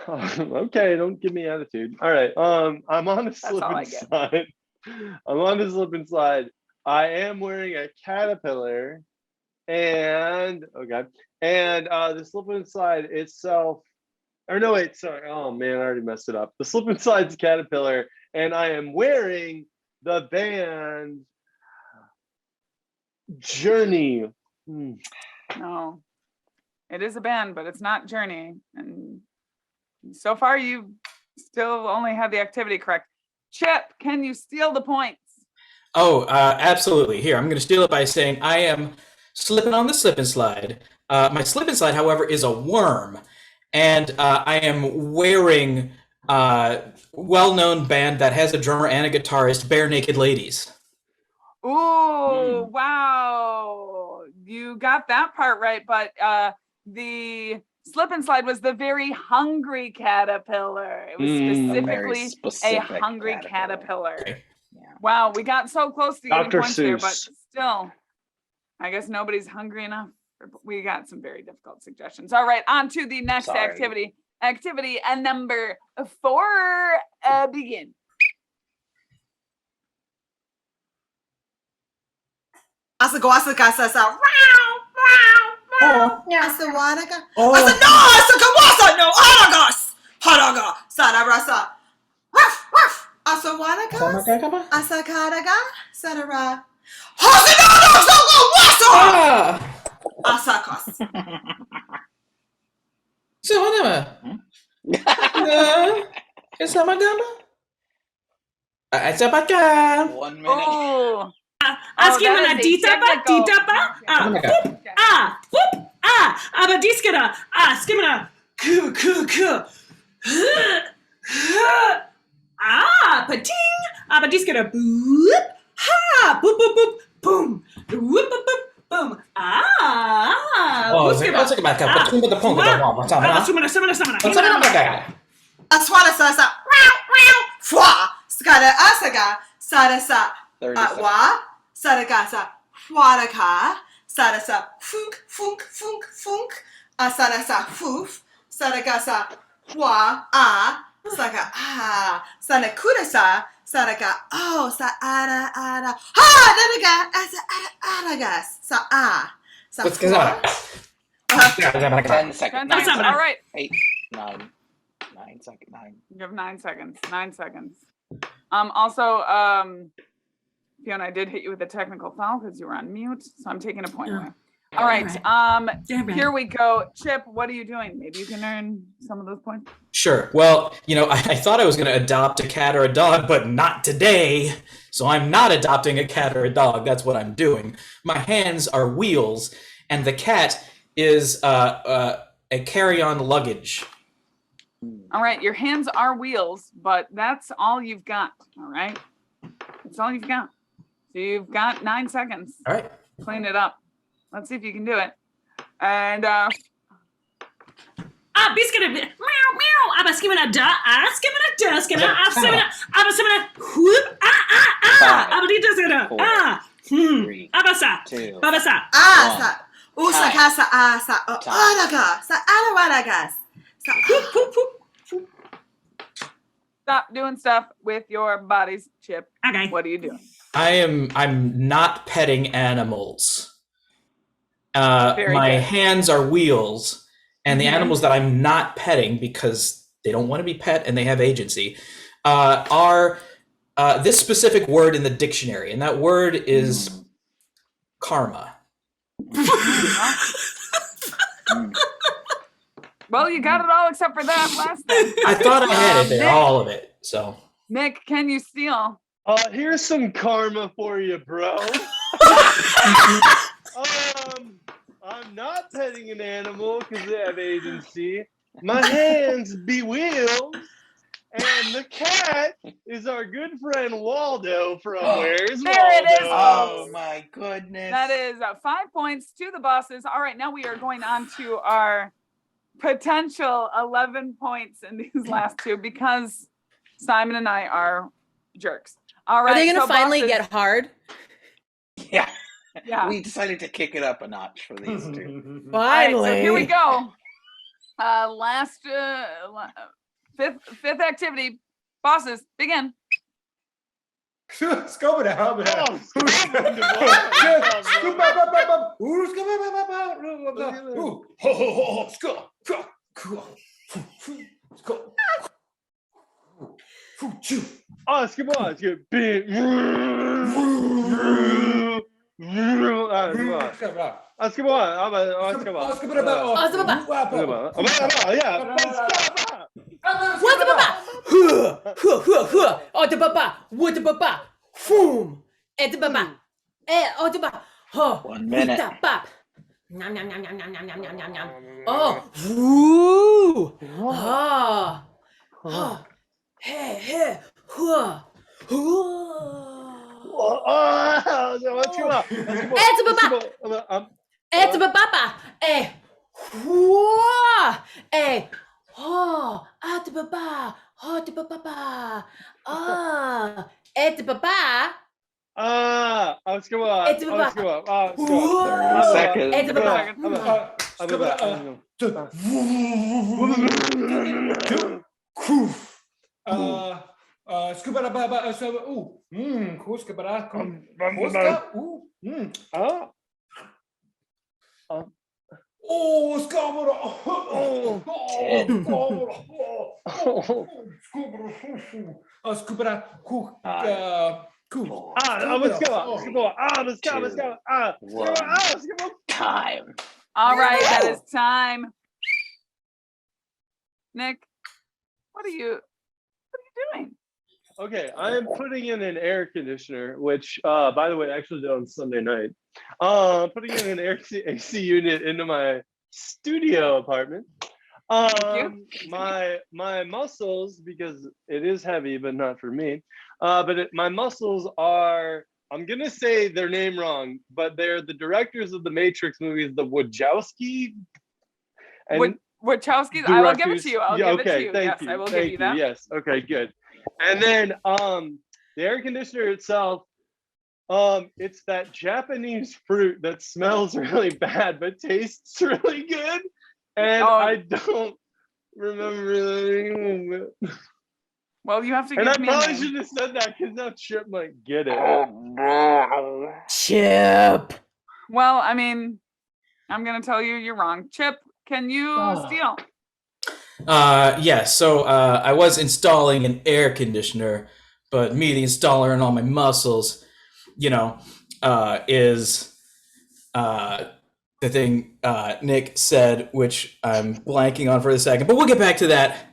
Okay, don't give me attitude. All right. I'm on a slip and slide. I'm on a slip and slide. I am wearing a caterpillar, and the slip and slide itself. Or no, wait, sorry. Oh man, I already messed it up. The slip and slide's a caterpillar, and I am wearing the band Journey. No, it is a band, but it's not Journey. And so far, you still only have the activity correct. Chip, can you steal the points? Oh, absolutely. Here, I'm going to steal it by saying I am slipping on the slip and slide. My slip and slide, however, is a worm. And I am wearing a well-known band that has a drummer and a guitarist, Bare Naked Ladies. Ooh, wow. You got that part right, but the slip and slide was the very hungry caterpillar. It was specifically a hungry caterpillar. Okay. Yeah. Wow, we got so close to getting Dr. points there, but Seuss. still, I guess nobody's hungry enough. We got some very difficult suggestions. All right, on to the next activity. Activity and number 4, begin. Asakaraga, Sadara. Asakos. One minute. Oh, Askimana ditapa, boop, abadiskara, skimana, pating, abadiskara, boop, ha, boop, boop, boop, boom, whoop, boop, boop, boom, Aswara sasa, fwa, skada asaga, sadasa, wa, sadagasa, fwadaka, sadasa, funk, funk, funk, funk, asadasa, foof, sadagasa, wa, saga, sanakudasa, Saraga. Oh, sa ara ara. Ha! Danaga. Sa ara aragas. Sa a. Sa Let's four. go. 10 seconds. 10 9 seconds. All right. 8, 9. 9 seconds. 9. You have 9 seconds. 9 seconds. Also, Fiona, I did hit you with a technical foul because you were on mute, so I'm taking a point away. All right. Here we go. Chip, what are you doing? Maybe you can earn some of those points. Sure. Well, I thought I was going to adopt a cat or a dog, but not today. So I'm not adopting a cat or a dog. That's what I'm doing. My hands are wheels, and the cat is a carry-on luggage. All right. Your hands are wheels, but that's all you've got. All right. That's all you've got. So you've got 9 seconds. All right. Clean it up. Let's see if you can do it. And Biscuit meow meow. Abaskimina da. Askimina da. Skimina. Abaskimina. Whoop. Abadita da. 3, Abasa. 2, Babasa. Sa. Usa casa sa. Araga. Sa arawaragas. Sa Poop. stop doing stuff with your bodies, Chip. Okay. What are you doing? I'm not petting animals. Very My good. hands are wheels, and the animals that I'm not petting because they don't want to be pet and they have agency are this specific word in the dictionary, and that word is karma. Well, you got it all except for that last thing. I thought I had it there, all of it. So Nick, can you steal? Here's some karma for you, bro. I'm not petting an animal because they have agency. My hands be wheels, and the cat is our good friend Waldo from Where's There Waldo? it is. Oh my goodness. That is 5 points to the bosses. All right, now we are going on to our potential 11 points in these last two because Simon and I are jerks. All right. Are they going to so finally bosses- get hard? Yeah. Yeah. We decided to kick it up a notch for these two. All right, Finally. so here we go. Last fifth activity. Bosses, begin. Oh, it's good. It's good. What the baba? Oh the baba. What the baba? Boom. Et the baba. Oh the baba. Oh. 1 minute. Nom nom nom nom nom nom nom nom nom nom. Oh. Woo. Ah. Oh. Hey. Huh. Et the baba. Eh. Whoa. Eh. Oh. At the baba. Oh the baba. Ah. Et the baba. Let's go on. It's about- 30 seconds. Et the baba. Time. All right, that is time. Nick, what are you doing? Okay, I am putting in an air conditioner, which, by the way, I actually did on Sunday night. Putting in an AC unit into my studio apartment. My muscles, because it is heavy, but not for me. My muscles are, I'm gonna say their name wrong, but they're the directors of the Matrix movies, the Wachowski. Wachowski, I will give it to you. I'll give it to you. Thank Yes, you. I will Thank give you that. Yes. Okay, good. And then the air conditioner itself, it's that Japanese fruit that smells really bad but tastes really good. And I don't remember the name of it. Well, you have to And give I me a probably name. shouldn't have said that because now Chip might get it. Oh no. Chip. Well, I mean, I'm gonna tell you you're wrong. Chip, can you steal? Yeah, so I was installing an air conditioner, but me, the installer, and all my muscles, is the thing Nick said, which I'm blanking on for a second, but we'll get back to that.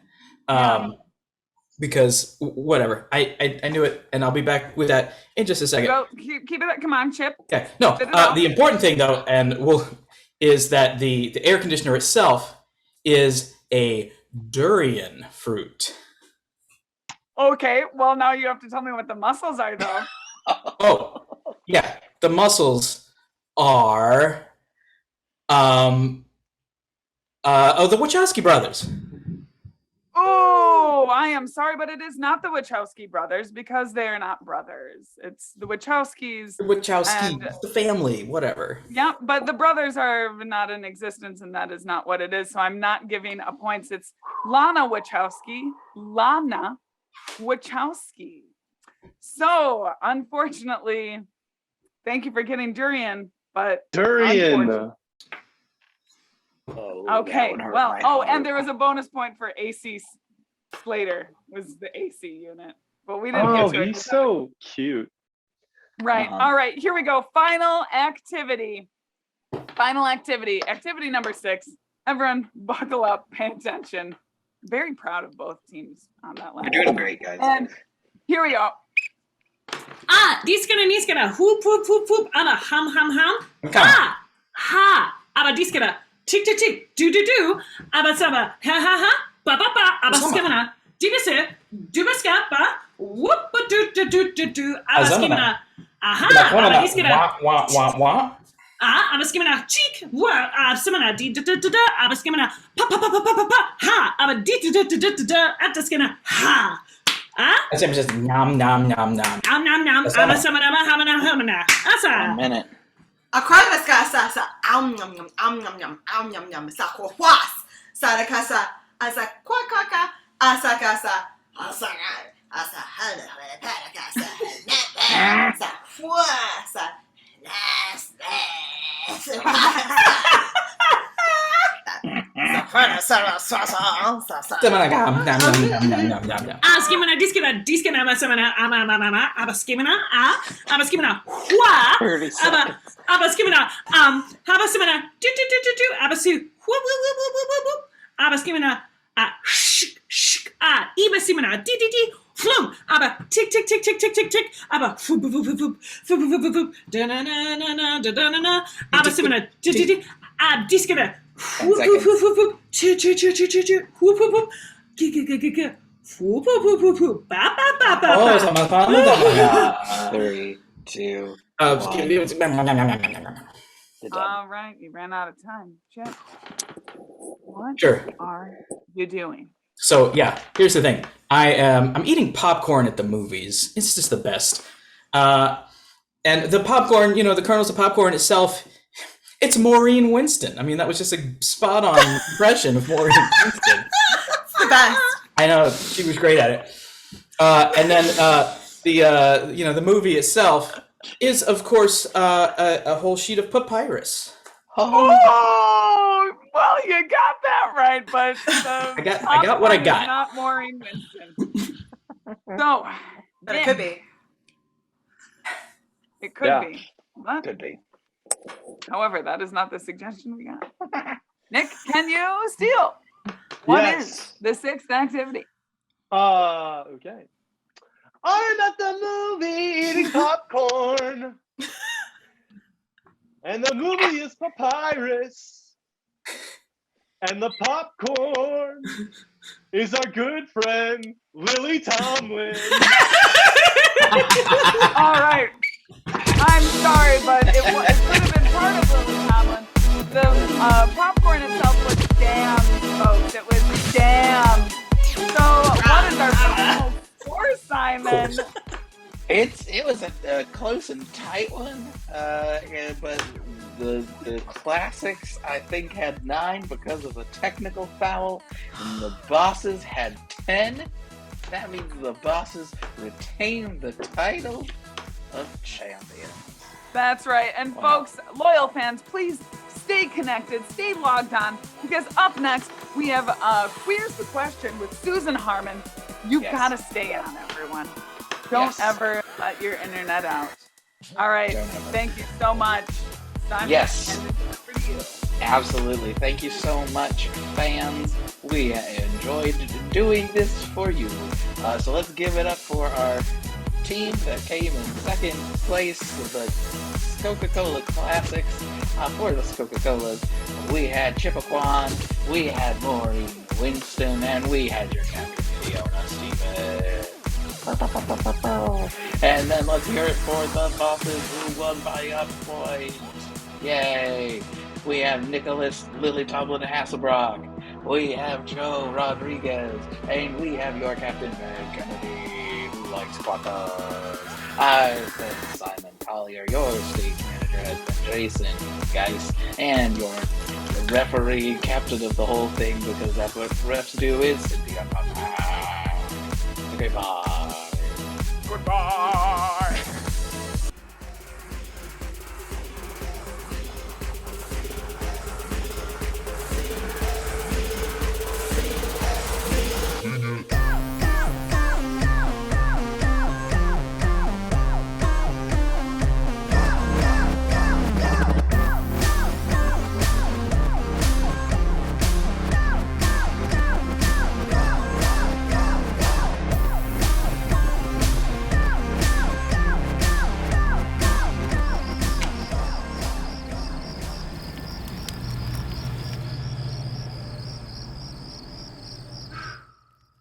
Because whatever, I knew it, and I'll be back with that in just a second. Go, keep it. Come on, Chip. Okay, no, the important thing though, is that the air conditioner itself is a durian fruit. Okay, well now you have to tell me what the muscles are, though. Oh, yeah, the muscles are the Wachowski brothers. Oh, I am sorry, but it is not the Wachowski brothers because they are not brothers. It's the Wachowskis. The Wachowski, the family, whatever. Yeah, but the brothers are not in existence, and that is not what it is. So I'm not giving a points. It's Lana Wachowski. So unfortunately, thank you for getting durian, but Durian. Oh, okay, well, and there was a bonus point for AC Slater, was the AC unit, but we didn't get to it. He's so cute. Right, all right, here we go. Final activity. Activity number 6. Everyone buckle up, pay attention. Very proud of both teams on that line. You're doing great, guys. And here we go. Dies gonna hoop hoop hoop hoop, aber ham ham ham. Ha, aber dies gonna tick tick tick do do do, aber ha ha ha, ba ba ba, aber skimana, dibese, dubeska ba, whoop do do do do do, aber skimana, aha, aber dies gonna wah. aber skimana cheek, skimana di da da da, aber skimana pa pa pa pa pa pa, ha, aber di da da da da, aber skimana ha. That's just nom nom nom nom. Nom nom nom. Asa. 1 minute. Akrana skasa sa am yum yum am yum yum am yum yum sa was sa kasa asa kwaka asa kasa asa asa hala hala kasa sa was Flum, aber tick tick tick tick tick tick tick, aber fup fup fup fup fup fup fup fup da na na na na da na na, aber simana diskena fup fup fup fup fup chu chu chu chu chu chu fup fup fup ki fup fup fup fup fup ba ba ba ba. Oh, sama sama. 3, 2. All right, you ran out of time. Jeff, what are you doing? So yeah, here's the thing. I'm eating popcorn at the movies. It's just the best. And the popcorn, the kernels of popcorn itself, it's Maureen Winston. I mean, that was just a spot on impression of Maureen Winston. It's the best. I know, she was great at it. And then the movie itself is, of course, a whole sheet of papyrus. Oh, well, you got that right, but I got what I got. Not Maureen Winston. So, But it could be. It could be. But, Could be. however, that is not the suggestion we got. Nick, can you steal? What is the 6th activity? Okay. I'm at the movie eating popcorn. And the movie is Papyrus. And the popcorn is our good friend, Lily Tomlin. All right. I'm sorry, but it could have been part of Lily Tomlin. The popcorn itself was damned, folks. It was damned. So what is our final score, Simon? It was a close and tight one, but the classics I think had 9 because of a technical foul, and the bosses had 10. that means the bosses retain the title of champion. That's right. And Wow. folks, loyal fans, please stay connected, stay logged on, because up next we have Queer's the Question with Susan Harmon. You Yes. gotta stay on, everyone. Don't Yes. ever let your internet out. All right. Don't ever. Thank you so much. Simon, Yes. and it's for you. Absolutely. Thank you so much, fans. We enjoyed doing this for you. So let's give it up for our team that came in second place with the Skokie-Cola Classics. For the Skokie-Colas, we had Aucoin, we had Maureen, Winston, and we had your captain, Fiona Stevens. And then let's hear it for the bosses who won by a point. Yay! We have Nicholas Lily Tomlin Hassebrock. We have Joe Rodriguez. And we have your captain, Meg Kennedy, who likes quackers. I've been Simon Collier. Your stage manager has been Jason Geis. And your referee, captain of the whole thing, because that's what refs do, is Cynthia. Okay, bye. Goodbye.